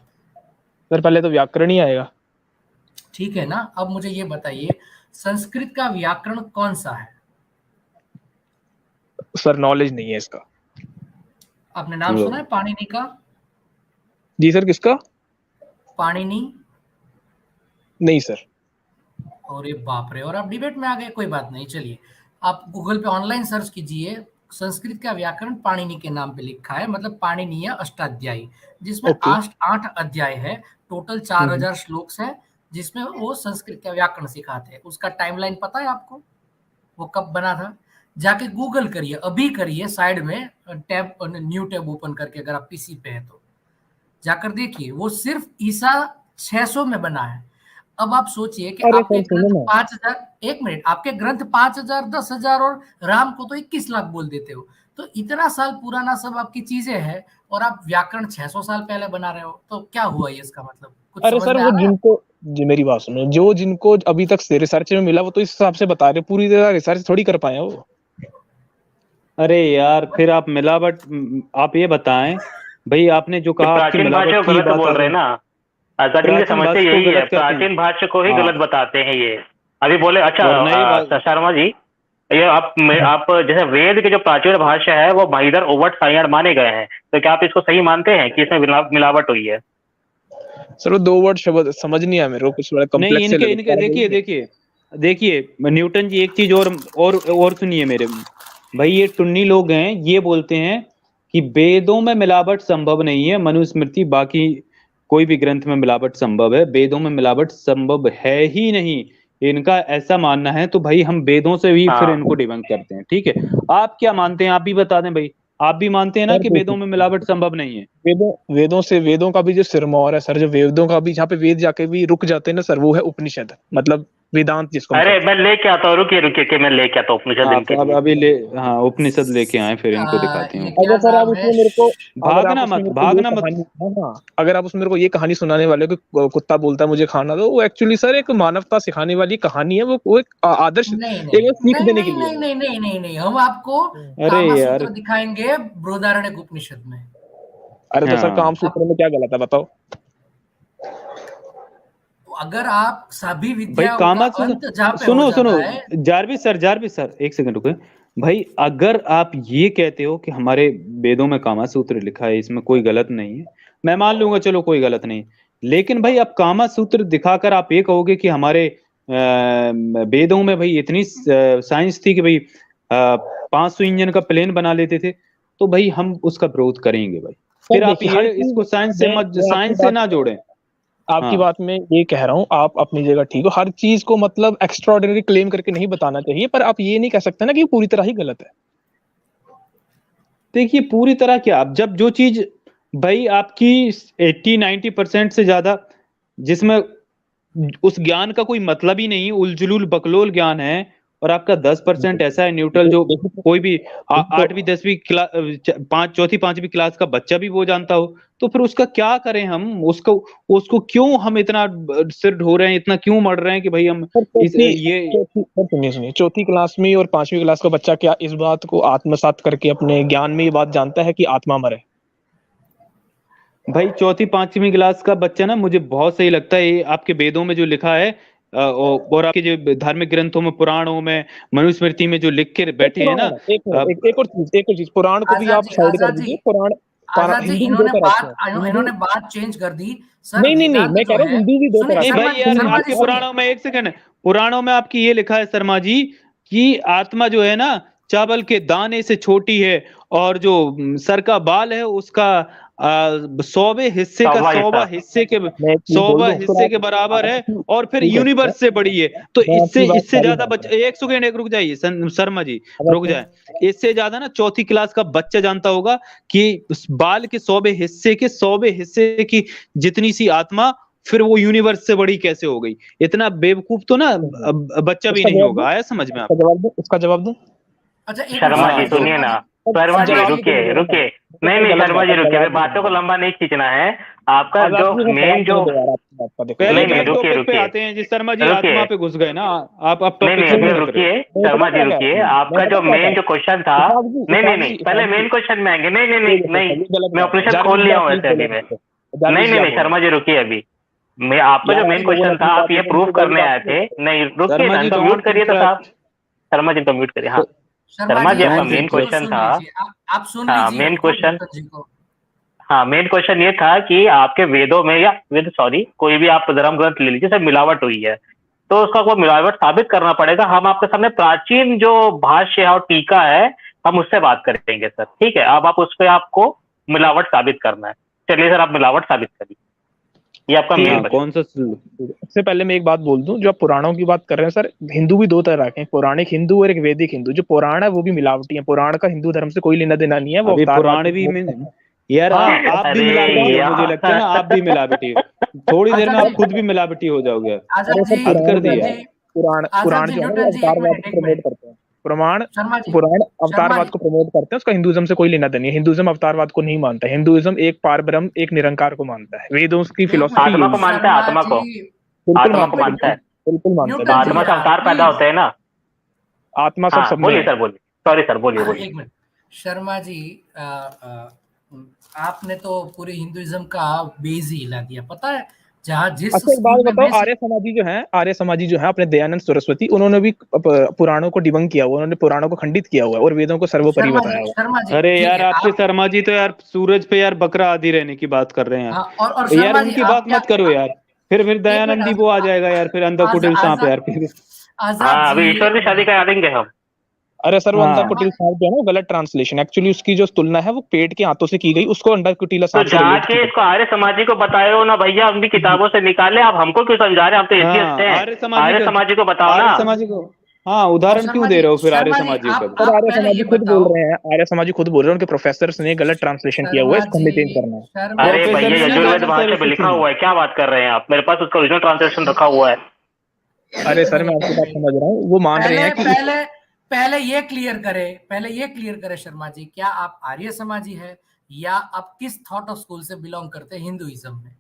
सर पहले तो व्याकरण ही आएगा। ठीक है ना। अब मुझे ये बताइए, संस्कृत का व्याकरण कौन सा है? सर नॉलेज नहीं है इसका। आपने नाम सुना है पाणिनि का? जी सर किसका? पाणिनि। नहीं सर। अरे बाप रे, और आप डिबेट में आ गए। कोई बात नहीं, चलिए आप गूगल पे ऑनलाइन सर्च कीजिए, संस्कृत का व्याकरण पाणिनि के नाम पे लिखा है, मतलब पाणिनीय अष्टाध्यायी, जिसमें ओके। 8 अध्याय है, टोटल 4000 श्लोक है, जिसमें वो संस्कृत का व्याकरण सिखाते हैं। उसका टाइमलाइन पता है आपको, वो कब बना था? जाके गूगल करिए, अभी करिए, साइड में टैब, न्यू टैब ओपन करके, अगर आप पीसी पे है तो जाकर देखिए, वो सिर्फ ईसा 600 में बना है। अब आप सोचिए कि अरे आपके सर सुनो ग्रंथ ना। 5000, एक मिनट, आपके ग्रंथ 5000, 10,000 और राम को तो 21 लाख बोल देते हो, तो इतना साल पुराना सब आपकी चीजें हैं और आप व्याकरण 600 साल पहले बना रहे हो, तो क्या हुआ ये, इसका मतलब कुछ अरे समझ सर में आ वो रहा है? जिनको, जी मेरी बात सुनो, जो जिनको अभी तक रिसर्च में मिला वो तो इस हिसाब से बता रहे, पूरी तरह रिसर्च थोड़ी कर पाए वो। अरे यार फिर आप मिलावट, आप ये बताएं भाई, आपने जो कि कहा आपकी प्राचीन भाषा मिलावट को की गलत बात बोल आ रहे रही हैं है। ना, आजादी की प्राचीन समस्या भाषा को यही है, गलत कहते हैं। प्राचीन भाषा को ही हाँ गलत बताते हैं ये। अभी बोले, अच्छा और नई बात, शर्मा जी, ये आप जैसे वेद के जो प्राचीन भाषा है वो भाईदर ओवट साइयाड़ माने गए हैं, तो क्या आप इसको सही मानते हैं कि इसमें मिलावट हुई है? सर वो 2 वर्ड शब्द समझ नहीं आया मेरे को, कुछ बड़ा नहीं कॉम्प्लेक्स से इनके लगता इनके है देखिए मुझे। देखिए देखिए न्यूटन जी, एक चीज और सुनिए मेरे भाई, ये टुन्नी लोग हैं, ये बोलते हैं कि वेदों में मिलावट संभव नहीं है, मनुस्मृति बाकी कोई भी ग्रंथ में मिलावट संभव है, वेदों में मिलावट संभव है ही नहीं, इनका ऐसा मानना है। तो भाई हम वेदों से भी फिर हाँ, इनको डिबंक करते हैं, ठीक है। आप क्या मानते हैं, आप भी बता दें भाई, आप भी मानते हैं ना सर कि वेदों में मिलावट संभव नहीं है? वेदों का भी जो सिरमौर है सर, जो वेदों का भी जहाँ पे वेद जाके भी रुक जाते हैं ना सर, वो है उपनिषद, मतलब वेदांत जिसको हम अरे कहते मैं लेके आता हूँ, रुकिए रुकिए कि मैं लेके आता हूँ उपनिषद हाँ इनके तो अब लिए। अभी ले, हाँ उपनिषद लेके आए, फिर इनको दिखाते हैं। ये हैं। क्या अगर सर आप नाम है? उसमें मेरे को, अगर आप भागना उसमें मत, मेरे को ये भागना मत। कहानी, हाँ हाँ, अगर आप उसमें मेरे को ये कहानी सुनाने वाले हो कि कुत्ता बोलता है मुझे खाना दो, वो एक्चुअली सर एक मानवता सिखाने वाली कहानी है, वो एक आदर्श, नहीं एक नहीं सीख नहीं देने के नहीं लिए नहीं है। नहीं नहीं नहीं नहीं, हम आपको अरे कामा यार, सूत्र दिखाएंगे बृहदारण्यक उपनिषद में। अरे तो सर हाँ काम सूत्र में क्या गलत है बताओ? अगर आप सभी भाई विद्याओं का कामासूत्र, अंत जहाँ पे हो सुनो सुनो, जाता है, जारविस सर एक सेकंड रुको भाई। अगर आप ये कहते हो कि हमारे वेदों में कामासूत्र लिखा है, इसमें कोई गलत नहीं है, मैं मान लूंगा, चलो कोई गलत नहीं, लेकिन भाई अब कामासूत्र दिखाकर आप ये कहोगे कि हमारे वेदों में भाई इतनी साइंस थी कि भाई 500 इंजन का प्लेन बना लेते थे, तो भाई हम उसका विरोध करेंगे भाई। सर फिर आप देखिए हर ये चीज, इसको साइंस से मत, मैं आपकी साइंस से बात, ना जोड़ें। आपकी हाँ बात में ये कह रहा हूँ, आप अपनी जगह ठीक हो, हर चीज को मतलब एक्स्ट्रा ऑर्डिनरी क्लेम करके नहीं बताना चाहिए, पर आप ये नहीं कह सकते ना कि पूरी तरह ही गलत है। देखिए पूरी तरह क्या, अब जब जो चीज भाई आपकी 80-90% से ज्यादा, जिसमें उस ज्ञान का कोई मतलब ही नहीं, उलझुलुल बकलोल ज्ञान है, और आपका 10% ऐसा है न्यूट्रल जो कोई भी 8वीं 10वीं क्लास चौथी 5वीं क्लास का बच्चा भी वो जानता हो, तो फिर उसका क्या करें हम? उसको क्यों हम इतना सिर ढो रहे हैं, इतना क्यों मर रहे हैं कि भाई हम सुनिए, चौथी क्लास में और 5वीं क्लास का बच्चा क्या इस बात को आत्मसात करके अपने ज्ञान में ये बात जानता है कि आत्मा मरे? भाई चौथी 5वीं क्लास का बच्चा ना, मुझे बहुत सही लगता है ये आपके वेदों में जो लिखा है और आपके जो धार्मिक ग्रंथों में, पुराणों में, मनुस्मृति में जो लिख के बैठे हैं ना। एक और चीज, पुराण को भी आप साइड कर दीजिए। पुराण इन्होंने बात चेंज कर दी सर। नहीं, मैं कह रहा हूँ हिंदू भी दो तरह के। भाई यार आपके पुराणों में, एक सेकंड, पुराणों में आपकी ये लिखा है शर्मा जी कि आत्मा जो है ना चावल के दाने से छोटी है, और जो सर का बाल है उसका 100वें हिस्से का 100वां हिस्से के बराबर है, और फिर यूनिवर्स से बड़ी है। तो इससे ज्यादा बच्चा, एक सेकंड रुक जाइए शर्मा जी, रुक जाए। इससे ज्यादा ना चौथी क्लास का बच्चा जानता होगा कि बाल के 100वें हिस्से की जितनी सी आत्मा फिर वो यूनिवर्स से बड़ी कैसे हो गई। इतना बेवकूफ तो ना बच्चा भी नहीं होगा। आया समझ में आपको? उसका जवाब दो। अच्छा शर्मा जी सुनिए ना, शर्मा जी रुकिए, नहीं शर्मा जी रुकिए, बातों को लंबा नहीं खींचना है। आपका जो मेन जो नहीं टॉपिक पे आते हैं जी शर्मा जी, आत्मा पे घुस गए ना आप नहीं रुकिए शर्मा जी रुकिए। आपका जो मेन जो क्वेश्चन था, नहीं पहले मेन क्वेश्चन में आएंगे। नहीं मैं ऑपरेशन खोल लिया हूँ वैसे अभी मैं। नहीं शर्मा जी रुकिए, अभी मैं आपका जो मेन क्वेश्चन था आप ये प्रूव करने आए थे। नहीं रुकिए ना, तो म्यूट करिए तो साहब। शर्मा जी तो म्यूट करिए। हाँ शर्मा जी आपका मेन क्वेश्चन था, आप सुन लीजिए मेन क्वेश्चन। हाँ मेन क्वेश्चन ये था कि आपके वेदों में या कोई भी आप धर्म ग्रंथ ले लीजिए, सब मिलावट हुई है, तो उसका कोई मिलावट साबित करना पड़ेगा। हम आपके सामने प्राचीन जो भाष्य और टीका है हम उससे बात करेंगे सर, ठीक है? अब आप उस पर आपको मिलावट साबित करना है। चलिए सर, आप मिलावट साबित करिए, ये आपका मेन कौन सा। सबसे पहले मैं एक बात बोल दूं, जो आप पुराणों की बात कर रहे हैं सर, हिंदू भी दो तरह के हैं, पौराणिक हिंदू और एक वैदिक हिंदू। जो पुराण है वो भी मिलावटी है, पुराण का हिंदू धर्म से कोई लेना देना नहीं है। वो पुराण भी यार आप भी मिलावटी हो, मुझे लगता है ना आप भी मिलावटी हो। थोड़ी देर में आप खुद भी मिलावटी हो जाओगे। हद कर दिया। पुराण जो है अवतारवाद को प्रमोट करते हैं। पुराण अवतारवाद को प्रमोट करते हैं, उसका हिंदुइज्म से कोई लेना देना नहीं है। हिंदुइज्म अवतारवाद को नहीं मानता। हिंदुइज्म एक पारब्रह्म, एक निरंकार को मानता है। वेदों की फिलोसफी आत्मा को मानता है, आत्मा को मानता है, बिल्कुल मानता है। आत्मा से अवतार पैदा होते हैं ना, आत्मा सब। बोलिए सर, बोलिए। सॉरी सर, बोलिए। एक मिनट शर्मा जी, आपने तो पूरे हिंदुइज्म का बेस ही हिला दिया, पता है। जहाँ जिस अच्छा एक बात बताओ, आर्य समाजी जो है अपने दयानंद सरस्वती, उन्होंने भी पुराणों को डिबंक किया हुआ, उन्होंने पुराणों को खंडित किया हुआ है और वेदों को सर्वोपरि बताया हुआ। अरे यार आपके शर्मा जी तो यार सूरज पे यार बकरा आदि रहने की बात कर रहे हैं यार उनकी बात मत करो यार। फिर दयानंदी वो आ जाएगा यार, फिर अंधा कुटिल सांप यार। फिर अभी ईश्वर की शादी करा देंगे हम। अरे सर, वो अंधा कुटिल सांप जो है ना, गलत ट्रांसलेशन। एक्चुअली उसकी जो तुलना है वो पेट के हाथों से की गई, उसको अंधा कुटिला सांप से जाके इसको आर्य समाजी को बताए हो ना भैया, अपनी किताबों से निकाले। आप हमको क्यों समझा रहे हैं? आप तो एथियस्ट हैं। आर्य समाजी को बताओ ना। समाजी को हाँ उदाहरण क्यों दे रहे हो फिर आर्य समाजी को? आर्य समाजी खुद बोल रहे हैं, उनके प्रोफेसर ने गलत ट्रांसलेशन किया हुआ है, इसको हमें चेंज करना है। अरे भैया यजुर्वेद भाषा में लिखा हुआ है, क्या बात कर रहे हैं आप? मेरे पास उसका ओरिजिनल ट्रांसलेशन रखा हुआ है। अरे सर मैं आपकी बात समझ रहा हूँ, वो मान रहे हैं कि पहले ये क्लियर करे शर्मा जी, क्या आप आर्य समाजी है या आप किस थॉट ऑफ स्कूल से बिलोंग करते हैं हिंदुइज्म में,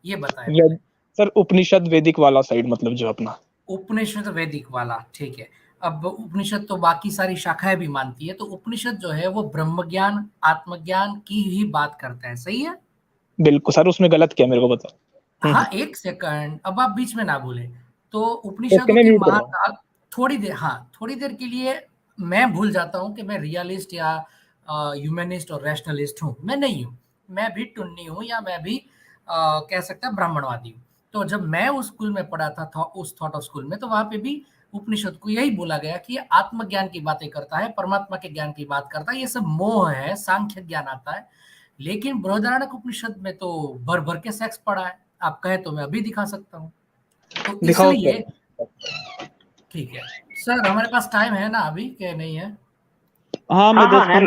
ये बताएं। सर उपनिषद वैदिक वाला साइड, मतलब जो अपना उपनिषद वैदिक वाला, ठीक है। अब उपनिषद तो बाकी सारी शाखाएं भी मानती है, तो उपनिषद जो है वो ब्रह्म ज्ञान, आत्मज्ञान की ही बात करता है, सही है? बिल्कुल सर, उसमें गलत क्या मेरे को बताओ। हाँ एक सेकंड, अब आप बीच में ना बोले। तो उपनिषदों के महाकाल थोड़ी देर के लिए मैं भूल जाता हूँ कि मैं रियलिस्ट या ह्यूमनिस्ट और रैशनलिस्ट हूँ। मैं नहीं हूँ, मैं भी टुन्नी हूँ, या मैं भी कह सकते हैं ब्राह्मणवादी हूँ। तो जब मैं उस स्कूल में पढ़ा था, उस थॉट ऑफ स्कूल में, तो वहां पे भी उपनिषद को यही बोला गया कि आत्मज्ञान की बातें करता है, परमात्मा के ज्ञान की बात करता है, ये सब मोह है, सांख्य ज्ञान आता है। लेकिन बृहदारण्यक उपनिषद में तो भर भर के सेक्स पढ़ा है। आप कहे तो मैं अभी दिखा सकता हूँ। तो इसलिए ठीक है सर, हमारे पास टाइम है ना अभी के नहीं है? हाँ मैं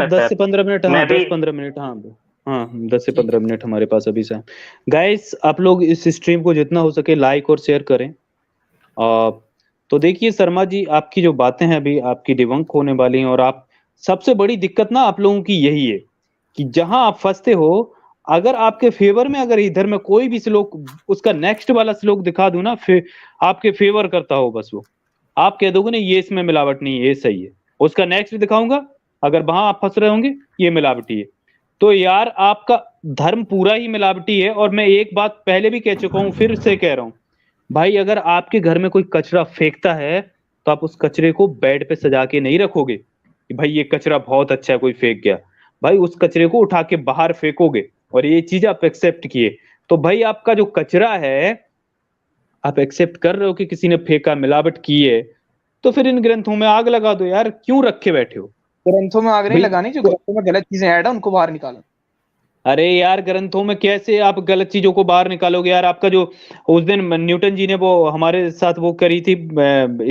10 से 15 मिनट, हाँ 10-15 मिनट, हाँ 10 से 15 मिनट हमारे पास अभी से। गाइस आप लोग इस स्ट्रीम को जितना हो सके लाइक और शेयर करें। तो देखिए शर्मा जी, आपकी जो बातें हैं अभी आपकी डिबंक होने वाली हैं, और आप सबसे बड़ी दिक्कत ना आप लोगों की यही है कि जहां आप फंसते हो, अगर आपके फेवर में अगर इधर में कोई भी श्लोक उसका नेक्स्ट वाला श्लोक दिखा दूं ना, फिर आपके फेवर करता हो बस वो, आप कह दोगे ना ये इसमें मिलावट नहीं है, ये सही है, उसका नेक्स्ट दिखाऊंगा, अगर वहां आप फंस रहे होंगे ये मिलावटी है, तो यार आपका धर्म पूरा ही मिलावटी है। और मैं एक बात पहले भी कह चुका हूं, फिर से कह रहा हूं, भाई अगर आपके घर में कोई कचरा फेंकता है तो आप उस कचरे को बेड पे सजा के नहीं रखोगे कि भाई ये कचरा बहुत अच्छा है कोई फेंक गया, भाई उस कचरे को उठा के बाहर फेंकोगे, और ये चीज आप एक्सेप्ट किए, तो भाई आपका जो कचरा है आप एक्सेप्ट कर रहे हो कि किसी ने फेंका, मिलावट की है, तो फिर इन ग्रंथों में आग लगा दो यार, क्यों रखे बैठे हो ग्रंथों में आग नहीं भाई? लगानी, जो ग्रंथों में गलत चीजें ऐड है उनको बाहर निकालो। अरे यार ग्रंथों में कैसे आप गलत चीजों को बाहर निकालोगे यार? आपका जो उस दिन न्यूटन जी ने वो हमारे साथ वो करी थी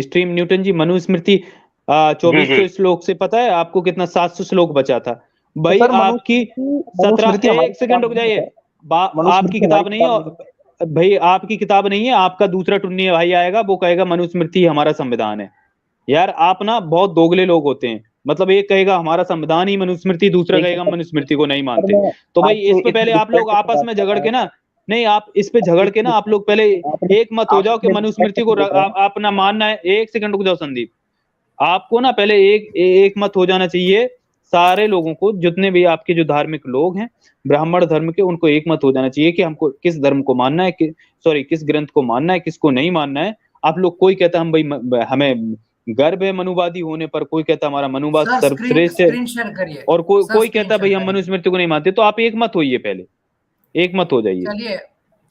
स्ट्रीम, न्यूटन जी मनुस्मृति जी 2400 श्लोक से, पता है आपको कितना 700 श्लोक बचा था भाई सर आपकी 17। एक सेकंड रुक जाइए, आपकी किताब नहीं है, भाई आपकी किताब नहीं है, आपका दूसरा टुन्नी भाई आएगा वो कहेगा मनुस्मृति हमारा संविधान है। यार आप ना बहुत दोगले लोग होते हैं, मतलब एक कहेगा हमारा संविधान ही मनुस्मृति, दूसरा कहेगा मनुस्मृति को नहीं मानते। तो भाई इस पे पहले आप लोग आपस में झगड़ के ना, नहीं आप इस पे झगड़ के ना आप लोग पहले एक मत हो जाओ कि मनुस्मृति को आप ना मानना है। एक सेकंड रुक जाओ संदीप, आपको ना पहले एक मत हो जाना चाहिए, सारे लोगों को, जितने भी आपके जो धार्मिक लोग हैं ब्राह्मण धर्म के, उनको एक मत हो जाना चाहिए कि हमको किस धर्म को मानना है, सॉरी किस ग्रंथ को मानना है, किसको नहीं मानना है। आप लोग, कोई कहता है हम भाई हमें गर्व है मनुवादी होने पर, कोई कहता है हमारा मनुवाद सर्वश्रेष्ठ है, स्क्रीन शेयर करिए, और कोई सर कहता स्क्रीन है भाई शेयर हम करिए। मनुस्मृति को नहीं मानते। तो आप एक मत होइए, पहले एक मत हो जाइए। चलिए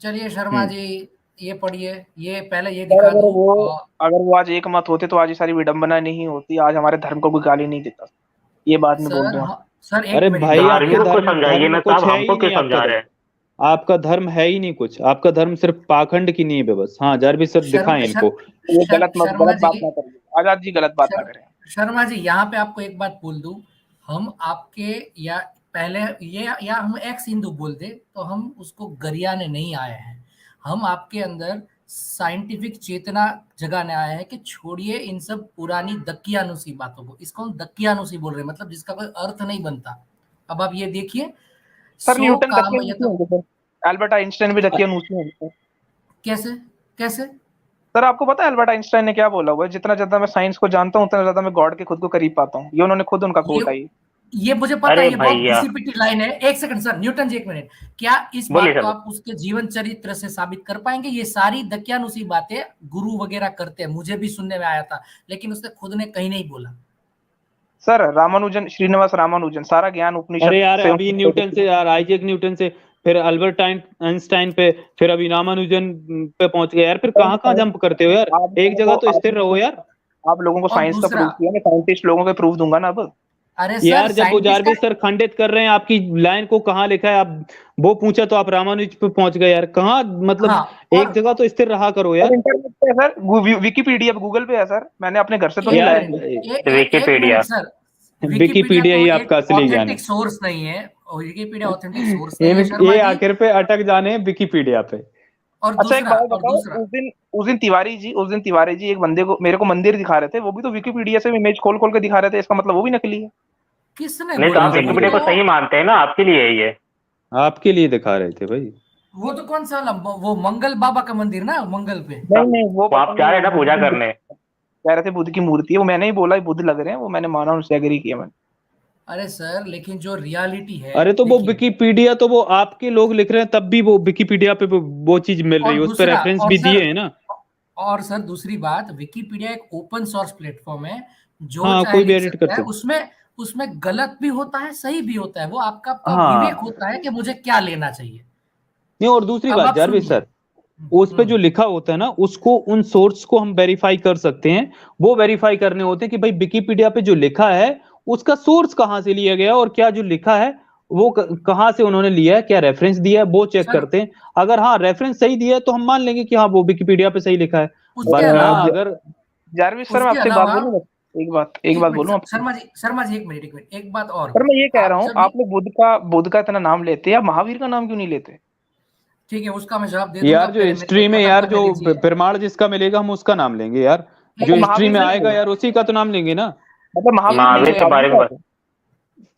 चलिए शर्मा हम्म। जी, ये पढ़िए, ये पहले ये सर दिखा अगर दूं। वो आज एक मत होते तो आज ये सारी विडंबना नहीं होती, आज हमारे धर्म को कोई गाली नहीं देता। ये बात मैं बोल सर दूं। सर एक अरे मिनट, भाई आपके धार्मिक को धर्म समझाइए ना कुछ साहब, है हमको ही क्यों नहीं, समझा रहे हैं? आपका धर्म है ही नहीं कुछ, आपका धर्म सिर्फ पाखंड की नींव है बस। हाँ जारवी सर दिखाएं इनको। ये गलत शर्मा बात जी, ना करिए, आजाद जी गलत बात ना करें। शर्मा जी यहाँ पे आपको एक बात बोल दूं, हम आपके या पहले ये या हम एक्स हिंदू बोल दे तो हम उसको गरियाने नहीं आए हैं, हम आपके अंदर साइंटिफिक चेतना जगाने आए हैं कि छोड़िए इन सब पुरानी दकियानुसी बातों को। इसको हम दकियानुसी बोल रहे हैं, मतलब जिसका कोई अर्थ नहीं बनता। अब आप ये देखिए, सर सो न्यूटन काम ये तो सर एल्बर्ट आइंस्टाइन भी दकियानूसी होंगे। कैसे कैसे सर आपको पता है एल्बर्ट आइंस्टाइन ने क्या बोला हुआ है? जितना ज्यादा मैं साइंस को जानता हूँ उतना ज्यादा मैं गॉड के खुद को करीब पाता हूँ। ये उन्होंने खुद, उनका कोट है ये मुझे पता अरे है, ये बहुत भैया, घिसी-पिटी लाइन है। एक सेकंड सर, न्यूटन जी एक मिनट, क्या इस बोलिए बात को सर। आप उसके जीवन चरित्र से साबित कर पाएंगे? ये सारी दकियानुसी बातें गुरु वगैरह करते हैं, मुझे भी सुनने में आया था, लेकिन उसने खुद ने कहीं नहीं बोला। सर रामानुजन, श्रीनिवास रामानुजन सारा ज्ञान उपनिषद अरे यार से अभी न्यूटन से यार, आइजैक न्यूटन से, फिर अल्बर्ट आइंस्टाइन पे, फिर अभी रामानुजन पे पहुंच गए यार। फिर कहाँ कहाँ जंप करते हो यार, एक जगह तो स्थिर रहो यार। आप लोगों को और साइंस का दूसरा, प्रूफ किया, मैं साइंटिस्ट लोगों के प्रूफ दूंगा ना अब। अरे सर यार जब वो साइंटिस्ट जारविस सर खंडित कर रहे हैं आपकी लाइन को, कहाँ लिखा है, आप वो पूछा तो आप रामानुज पे पहुंच गए यार। कहाँ मतलब हाँ, एक जगह तो स्थिर रहा करो यार। इंटरनेट पे है सर, विकिपीडिया गूगल पे है सर, मैंने अपने घर से तो नहीं यार लाया। एक मिनट सर, विकिपीडिया ही आपका असली ज्ञान है। ऑथेंटिक सोर्स नहीं है, और विकिपीडिया ऑथेंटिक सोर्स नहीं है शर्मा ये जी। आखिर पे अटक जाने विकिपीडिया पे। और अच्छा एक दूसरा, बात और बताओ, दूसरा, उस दिन तिवारी जी एक बंदे को, मेरे को मंदिर दिखा रहे थे, वो भी तो विकिपीडिया से इमेज खोल खोल के दिखा रहे थे। इसका मतलब वो भी नकली है? किसने नहीं तो बोला? आप विकिपीडिया को सही मानते हैं ना, आपके लिए है ये। आपके लिए दिखा रहे थे भाई। वो तो कौन सा वाला, वो मंगल बाबा का मंदिर ना, मंगल पे। नहीं वो आप जा रहे हैं ना पूजा करने। कह रहे थे बुद्ध की मूर्ति है, वो मैंने ही बोला बुद्ध लग रहे हैं, वो मैंने माना, उनसे एग्री किया मैंने। अरे सर लेकिन जो रियलिटी है, अरे तो वो देखिए, विकिपीडिया तो वो आपके लोग लिख रहे हैं, तब भी वो विकिपीडिया पे वो चीज मिल रही है, उस पर रेफरेंस भी दिए है ना। और सर दूसरी बात, विकिपीडिया एक ओपन सोर्स प्लेटफॉर्म है, जो हाँ, चाहे कोई भी लिख एडिट सकता कर है। सकता उसमें गलत भी होता है, सही भी होता है, वो आपका हाँ। विवेक होता है कि मुझे क्या लेना चाहिए। नहीं, और दूसरी अब बात आप जारविस सुनिए, सर, उस पे जो लिखा होता है ना, उसको उन सोर्स को हम वेरीफाई कर सकते हैं। वो वेरीफाई करने होते हैं कि भाई विकिपीडिया पे जो लिखा है उसका सोर्स कहाँ से लिया गया, और क्या जो लिखा है वो कहाँ से उन्होंने लिया है, क्या रेफरेंस दिया है, वो चेक सर, करते हैं। अगर हाँ रेफरेंस सही दिया है तो हम मान लेंगे कि हाँ वो विकिपीडिया पे सही लिखा है, उसके वरना अलावा अगर जारविस सर मैं उसके आपसे एक बात अलावा बोलूं, एक बात बोलूं आपसे। शर्मा जी एक मिनट, एक बात और। सर मैं ये कह रहा हूँ, जब आप लोग बुद्ध का इतना नाम लेते हैं, आप महावीर का नाम क्यों नहीं लेते? ठीक है, उसका मैं जवाब दे दूंगा। यार जो पहले मेरे को हिस्ट्री में खत्म यार करने जो दीजिए। प्रमाण जिसका मिलेगा हम उसका नाम लेंगे यार। जो हिस्ट्री महावीर में से आएगा यार उसी का तो नाम लेंगे ना। मतलब महावीर महावीर के बारे में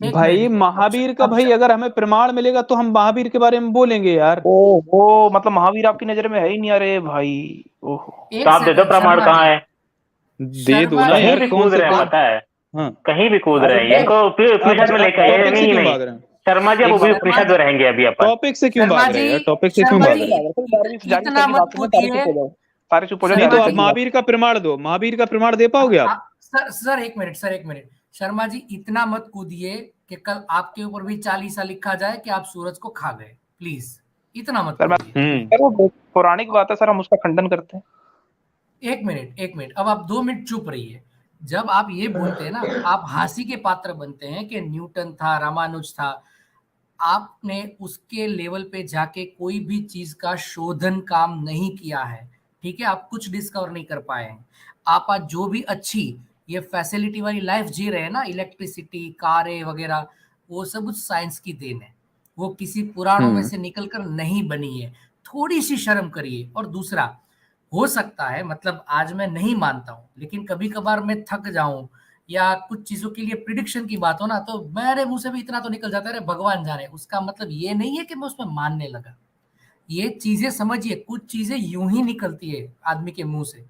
एक भाई मिनट, महावीर का अब भाई अगर हमें प्रमाण मिलेगा तो हम महावीर के बारे में बोलेंगे यार। ओहो, मतलब महावीर आपकी नजर में है ही नहीं। अरे भाई, ओहो। एक तो आप दे दो सेकंड, प्रमाण शर्मा कहाँ जी, है? दे दो ना शर्मा जी, कहीं यार, भी कौन कूद से रहे हैं कौन। पता है, हाँ कहीं भी कूद अरे रहे हैं। इनको उपनिषद में लेकर आए टॉपिक से नहीं क्यों नहीं भाग रहे हैं? शर्मा जी, अब एक बात, उपनिषद में रहेंगे अभी अपन। टॉपिक से क्यों शर्मा भाग रहे हैं जी, यार? टॉपिक से क्यों शर्मा भाग जी, रहे हैं? इतना मत कूदिए। सारे चुप हो जाओ, नहीं तो शर्मा आप जी, महावीर का प्रमाण दो, महावीर का प्रमाण दे पाओगे आप? सर एक मिनट, सर एक मिनट, शर्मा जी इतना मत कूदिए कि कल आपके ऊपर भी 40 लिखा जाए कि आप सूरज को खा गए। प्लीज इतना मत सर मैं कूदिए। सर वो पौराणिक बात है सर, हम उसका खंडन करते हैं। एक मिनट, अब आप 2 मिनट चुप रहिए। जब आप ये बोलते हैं ना, आप हंसी के पात्र बनते हैं कि न्यूटन था, रामानुज था। आपने उसके लेवल पे जाके कोई भी चीज का शोधन काम नहीं किया है, ठीक है? आप कुछ डिस्कवर नहीं कर पाए हैं। आप आज जो भी अच्छी ये फैसिलिटी वाली लाइफ जी रहे हैं ना, इलेक्ट्रिसिटी, कारें वगैरह, वो सब उस साइंस की देन है। वो किसी पुराणों में से निकलकर नहीं बनी है। थोड़ी सी शर्म करिए। और दूसरा, हो सकता है, मतलब आज मैं नहीं मानता हूँ, लेकिन कभी कभार मैं थक जाऊं या कुछ चीजों के लिए प्रिडिक्शन की बात हो ना, तो मेरे मुंह से भी इतना तो निकल जाता है, भगवान जाने। उसका मतलब ये नहीं है कि मैं उसमें मानने लगा। ये चीजें समझिए, कुछ चीजें यूं ही निकलती है आदमी के मुंह से,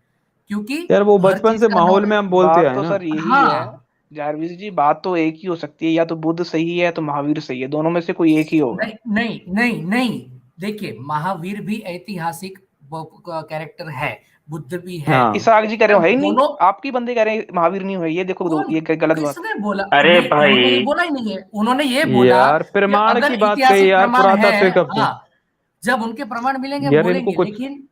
क्योंकि यार वो हर बचपन चीज से का माहौल में हम बोलते बात आए तो ना। सर यही है हाँ, जारविस जी, बात तो एक ही हो सकती है, या तो बुद्ध सही है तो महावीर सही है, दोनों में से कोई एक ही होगा। नहीं नहीं नहीं नहीं, देखिए महावीर भी ऐतिहासिक कैरेक्टर है, बुद्ध भी है। हाँ इसहाक जी कह रहे हो अब है ही नहीं, दोनों, आपकी बंदे कह रहे हैं महावीर नहीं हुए, ये देखो कौन, ये गलत बात। किसने बोला? अरे नहीं, उन्होंने ये भाई, बोला ही नहीं है। उन्होंने ये बोला यार कि प्रमाण अगर की बात कही ऐतिहासिक यार, प्रमाण है, पुरातात्विक अब हाँ, जब उनके प्रमाण मिलेंगे हम यार इनको बोलेंगे। कुछ। लेकिन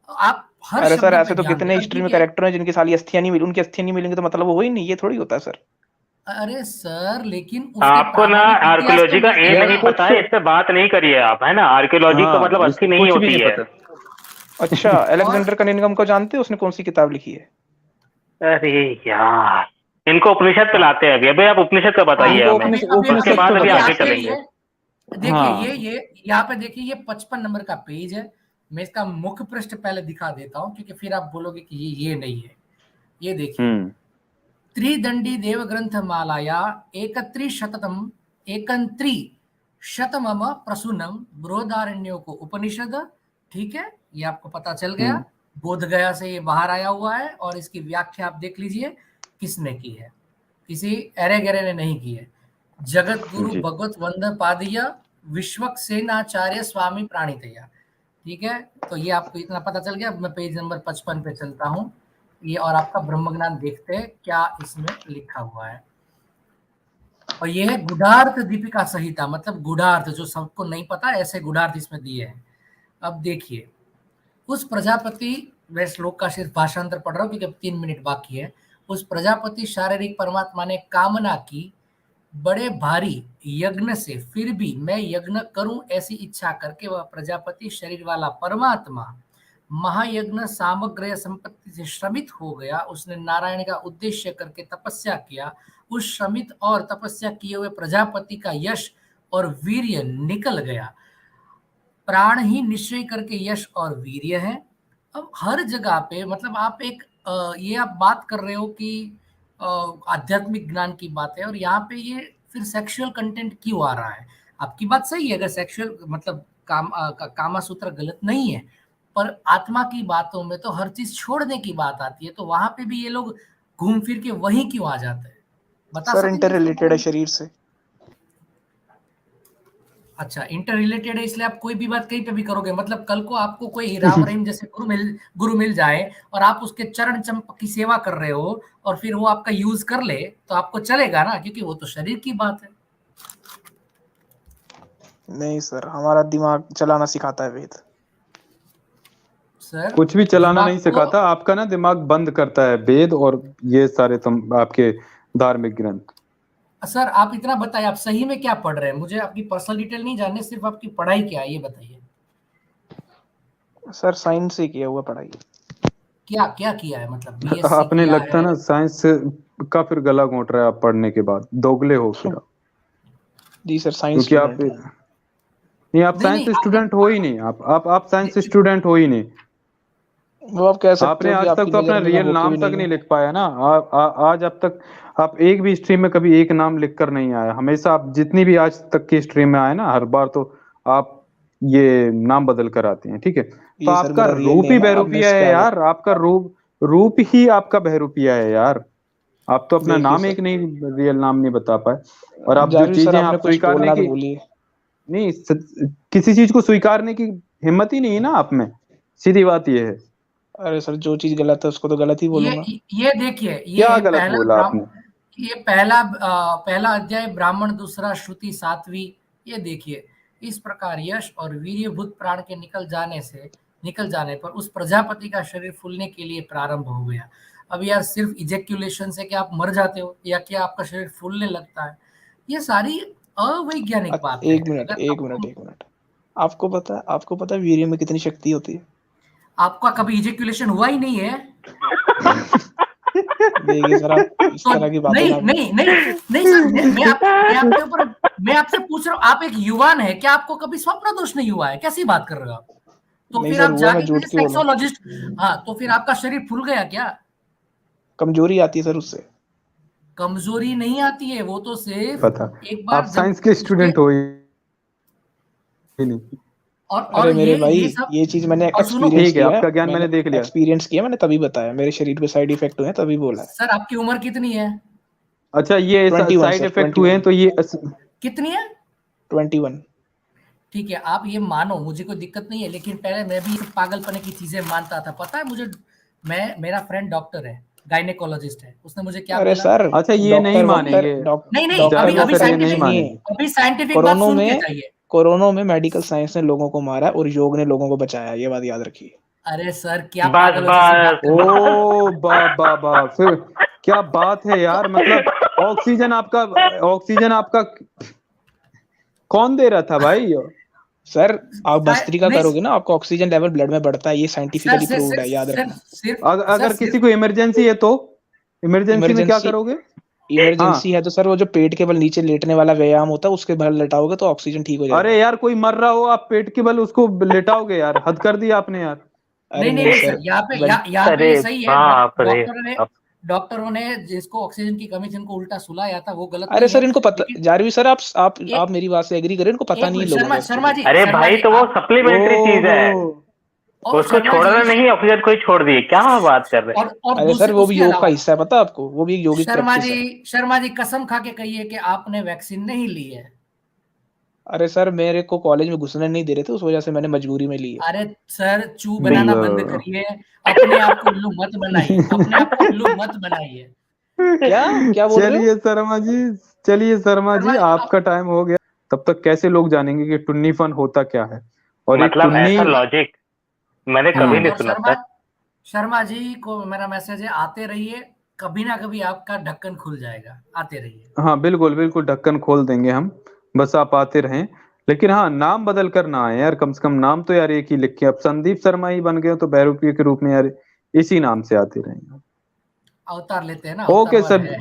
आप हर अरे सर शब्द ऐसे पे तो ध्यान कितने दें। हिस्ट्री में देखिए, कैरेक्टर हैं जिनकी साली अस्थियां नहीं मिली, उनकी अस्थियां नहीं मिलेंगी तो मतलब वो ही नहीं, ये थोड़ी होता है सर। अरे सर, लेकिन उसके आपको ना प्रामाणिक इतिहास आर्कियोलॉजी तो का ए मिलते हैं नहीं ना। पता है, इस पे बात नहीं करिए आप, है ना? आर्कियोलॉजी का मतलब हाँ अच्छी इसको नहीं कुछ भी होती नहीं है। पता। अच्छा, अलेक्जेंडर कनिंघम को जानते हैं? उसने कौन सी किताब लिखी है? अरे यार, इनको उपनिषद पे लाते हैं अभी। अभी आप उपनिषद का बताइए इनको हमें, उसके उपनिषद बाद पे अभी बताओ। आगे आपके चलेंगे। लिए देखिए, हाँ ये यहाँ पे देखिए, ये 55 नंबर का पेज है। मैं इसका मुख्य पृष्ठ पहले दिखा देता हूँ, क्योंकि फिर आप बोलोगे कि ये नहीं है। ये देखिए, त्रिदंडी देव ग्रंथ मालाया एकंत्री शतमम प्रसूनम बृहदारण्यों को उपनिषद, ठीक है, ये आपको पता चल गया। बोध गया से ये बाहर आया हुआ है, और इसकी व्याख्या आप देख लीजिए किसने की है। किसी एरे गरे ने नहीं की है। जगत गुरु जी। भगवत वंद पादिया विश्वक्सेनाचार्य स्वामी प्राणितया, ठीक है। तो ये आपको इतना पता चल गया। अब मैं पेज नंबर 55 पे चलता हूँ। ये और आपका ब्रह्म ज्ञान देखते हैं क्या इसमें लिखा हुआ है। और ये है गुढ़ार्थ दीपिका संहिता, मतलब गुढ़ार्थ, जो सबको नहीं पता ऐसे गुढ़ार्थ इसमें दिए हैं। अब देखिए, उस प्रजापति, मैं श्लोक का सिर्फ भाषांतर पढ़ रहा हूँ क्योंकि अब 3 मिनट बाकी है। उस प्रजापति शारीरिक परमात्मा ने कामना की बड़े भारी यज्ञ से, फिर भी मैं यज्ञ करूं ऐसी इच्छा करके वह प्रजापति शरीर वाला परमात्मा महायज्ञ सामग्र संपत्ति से श्रमित हो गया। उसने नारायण का उद्देश्य करके तपस्या किया। उस श्रमित और तपस्या किए हुए प्रजापति का यश और वीर्य निकल गया। प्राण ही निश्चय करके यश और वीर्य है। अब हर जगह पे, मतलब आप एक ये आप बात कर रहे हो कि आध्यात्मिक ज्ञान की बात है, और यहाँ पे ये फिर सेक्सुअल कंटेंट क्यों आ रहा है? आपकी बात सही है, अगर सेक्सुअल मतलब कामा सूत्र गलत नहीं है, पर आत्मा की बातों में तो हर चीज छोड़ने की बात आती है। तो वहां पे भी ये लोग घूम फिर के वही क्यों आ जाते हैं? बता सर सकेंगे इंटर इसके रिलेटेड बारे है में? शरीर से। अच्छा, इंटर रिलेटेड है, इसलिए आप कोई भी बात कहीं पे भी करोगे। मतलब कल को आपको कोई राम रहीम जैसे गुरु मिल जाए, और आप उसके चरण चंपक की सेवा कर रहे हो, और फिर वो आपका यूज कर ले, तो आपको चलेगा ना, क्योंकि वो तो शरीर की बात है। नहीं सर, हमारा दिमाग चलाना सिखाता है वेद। सर कुछ भी चलाना दिमाग नहीं सिखाता आपका ना, दिमाग बंद करता है वेद और ये सारे तुम आपके धार्मिक ग्रंथ। सर आप इतना बताइए, आप सही में क्या पढ़ रहे हैं? मुझे आपकी पर्सनल डिटेल नहीं जानने, सिर्फ आपकी पढ़ाई क्या है ये बताइए। सर साइंस से किया हुआ पढ़ाई। क्या क्या किया है? मतलब बीएससी आपने किया लगता है? ना साइंस से का फिर गला घोंट रहा है आप पढ़ने के बाद, दोगले हो फिर आप। जी सर, साइंस क्योंकि आप स्टूडेंट हैं। नहीं, आप नहीं साइंस नहीं, स्टूडेंट हो ही नहीं। आप साइंस स्टूडेंट हो ही नहीं। वो आप कह सकते आपने हो कि आज तक आपकी तो अपना नजर में रियल होके नाम भी तक नहीं नहीं है। लिख पाया ना। आज अब तक आप एक भी स्ट्रीम में कभी एक नाम लिख कर नहीं आया। हमेशा आप जितनी भी आज तक की स्ट्रीम में आए ना, हर बार तो आप ये नाम बदल कर आते हैं, ठीक है। तो ये सर आपका मेरा रियल रूप ही नेम है, अब मैं बहरूपिया है क्या यार, करूं। आपका रूप रूप ही आपका बहरूपिया है यार। आप तो अपना देखिए नाम एक सर, नहीं, रियल नाम नहीं बता पाए। और आप जो जारविश सर चीजें आपने आप कुछ स्वीकारने बोलना तो की बोलिए। नहीं, किसी चीज को स्वीकारने की हिम्मत ही नहीं है ना आप में। सीधी बात ये है। अरे सर जो चीज गलत है उसको तो गलत ही ये बोलूंगा। ये देखिए, क्या ये गलत पहला बोला आपने? ये पहला अध्याय ब्राह्मण, दूसरा श्रुति सातवीं। ये देखिए, इस प्रकार यश और वीर्यभूत प्राण के निकल जाने पर उस प्रजापति का शरीर फूलने के लिए प्रारंभ हो गया। अब यार सिर्फ इजेक्यूलेशन से क्या आप मर जाते हो या क्या आपका शरीर फूलने लगता है? ये सारी अवैज्ञानिक बातें एक हैं। मिनट, अगर एक मिनट, आपको एक मिनट। आपको पता है वीर्य में कितनी शक्ति होती है? आपका कभी इजेक्यूलेशन हुआ ही नहीं है देखिए सर, आप इस तो तरह की बातें नहीं ना। नहीं नहीं नहीं सर, मैं आपसे पूछ रहा हूँ, आप एक युवान है, क्या आपको कभी स्वप्न दोष नहीं हुआ है? कैसी बात कर रहे हो आप? तो नहीं फिर सर, आप हुआ, मैं जाके झूठ किसी क्यों बोलूं। सेक्सोलॉजिस्ट। हाँ, तो फिर आपका शरीर फूल गया क्या? कमजोरी आती है सर उससे। कमजोरी नहीं आती है, वो तो सिर्फ पता, एक आप बार जब साइंस के उसके स्टूडेंट हो ही नहीं। अरे और मेरे भाई, ये सब। ये चीज मैंने और सुनो, एक्सपीरियंस ठीक है, किया है। आपका ज्ञान मैंने मैंने देख लिया। एक्सपीरियंस किया, मैंने तभी बताया। मेरे शरीर पे साइड इफेक्ट हुए हैं तभी बोला है। सर आपकी उम्र कितनी है? अच्छा, ये 21 साइड सर, इफेक्ट हुए 21। हैं तो ये कितनी है? 21। ठीक है, आप ये मानो, मुझे कोई दिक्कत नहीं है, लेकिन पहले मैं भी पागलपने की चीजें मानता था, पता है मुझे। मेरा फ्रेंड डॉक्टर है, गायनेकोलॉजिस्ट है, उसने मुझे क्या अरे बोला सर, अच्छा, ये नहीं डॉक्टर कि वॉक्टर मानेंगे। नहीं नहीं, अभी डॉक्टर अभी जारविश वॉक्टर सर, ये ये कुछ नहीं साइंटिफिक, नहीं मानेंगे। है। अभी साइंटिफिक बात कोरोना सुन के में जाइए। कोरोना में मेडिकल साइंस ने लोगों को मारा और योग ने लोगों को बचाया, ये बात याद रखिए। अरे सर, क्या बस पागलों जैसी बात बस कर रहे हो? ओ बा फिर क्या बात है यार, मतलब ऑक्सीजन आपका कौन दे रहा था भाई? सर, आप भस्त्रिका नहीं करोगे ना, आपका ऑक्सीजन लेवल ब्लड में बढ़ता है, ये सर, साइंटिफिकली प्रूव्ड है, याद रखना। अगर किसी सिर्फ को इमरजेंसी है तो इमरजेंसी में क्या इमरजेंसी करोगे? हाँ, इमरजेंसी है तो सर वो जो पेट के बल नीचे लेटने वाला व्यायाम होता है उसके बल लेटाओगे तो ऑक्सीजन ठीक हो अरे जाएगा। यार, कोई मर रहा हो, आप पेट के बल उसको लेटाओगे? यार हद कर दी आपने यार। अरे नहीं नहीं नहीं नहीं सर, सर, यहाँ पे अरे ये सही है। बाप रे। डॉक्टरों ने जिसको ऑक्सीजन की कमी थी उनको उल्टा सुलाया था, वो गलत अरे नहीं सर है। इनको पता, लेकिन जारवी सर, आप एक मेरी बात से एग्री करें, इनको पता एक नहीं है मिनट, लोगों को शर्मा एक्चुअली। जी, अरे शर्मा भाई, जी तो वो आप, सप्लीमेंट्री चीज है, ओहो, और उसको शर्मा छोड़ना जी, नहीं, ऑक्सीजन को ही छोड़ दिए, क्या बात कर रहे हैं। और अरे सर दूसरे वो भी उसके योग का अलावा, हिस्सा है, पता है आपको, वो भी एक योगिक प्रैक्टिस है। शर्मा जी कसम खा के कहिए कि आपने वैक्सीन नहीं ली है। अरे सर, मेरे को कॉलेज में घुसने नहीं दे रहे थे, उस वजह से मैंने मजबूरी में ली है। अरे सर, चू बनाना बंद मतलब करिए। अपने आप को उल्लू मत बनाइए, अपने आप को उल्लू मत बनाइए। क्या क्या बोल रहे हो? चलिए शर्मा जी, चलिए शर्मा जी, शर्मा जी आप, आपका टाइम हो गया। तब तक कैसे लोग जानेंगे कि टुन्नी फन होता क्या है? और एक मतलब टुन्नी। ऐसा लॉजिक मैंने कभी नहीं और सुना शर्मा सर। शर्मा जी को मेरा मैसेज है, आते रहिए, कभी ना कभी आपका ढक्कन खुल जाएगा, आते रहिए। हाँ बिल्कुल बिल्कुल, ढक्कन खोल देंगे हम। बस आप आते रहें। लेकिन हाँ, नाम बदल कर ना आए यार, कम से कम नाम तो यार एक ही लिखे। अब संदीप शर्मा ही बन गए हो तो बहरूपिया के रूप में यार इसी नाम से आते रहेंगे। अवतार लेते हैं ना, अवतार ओके वर सर, है।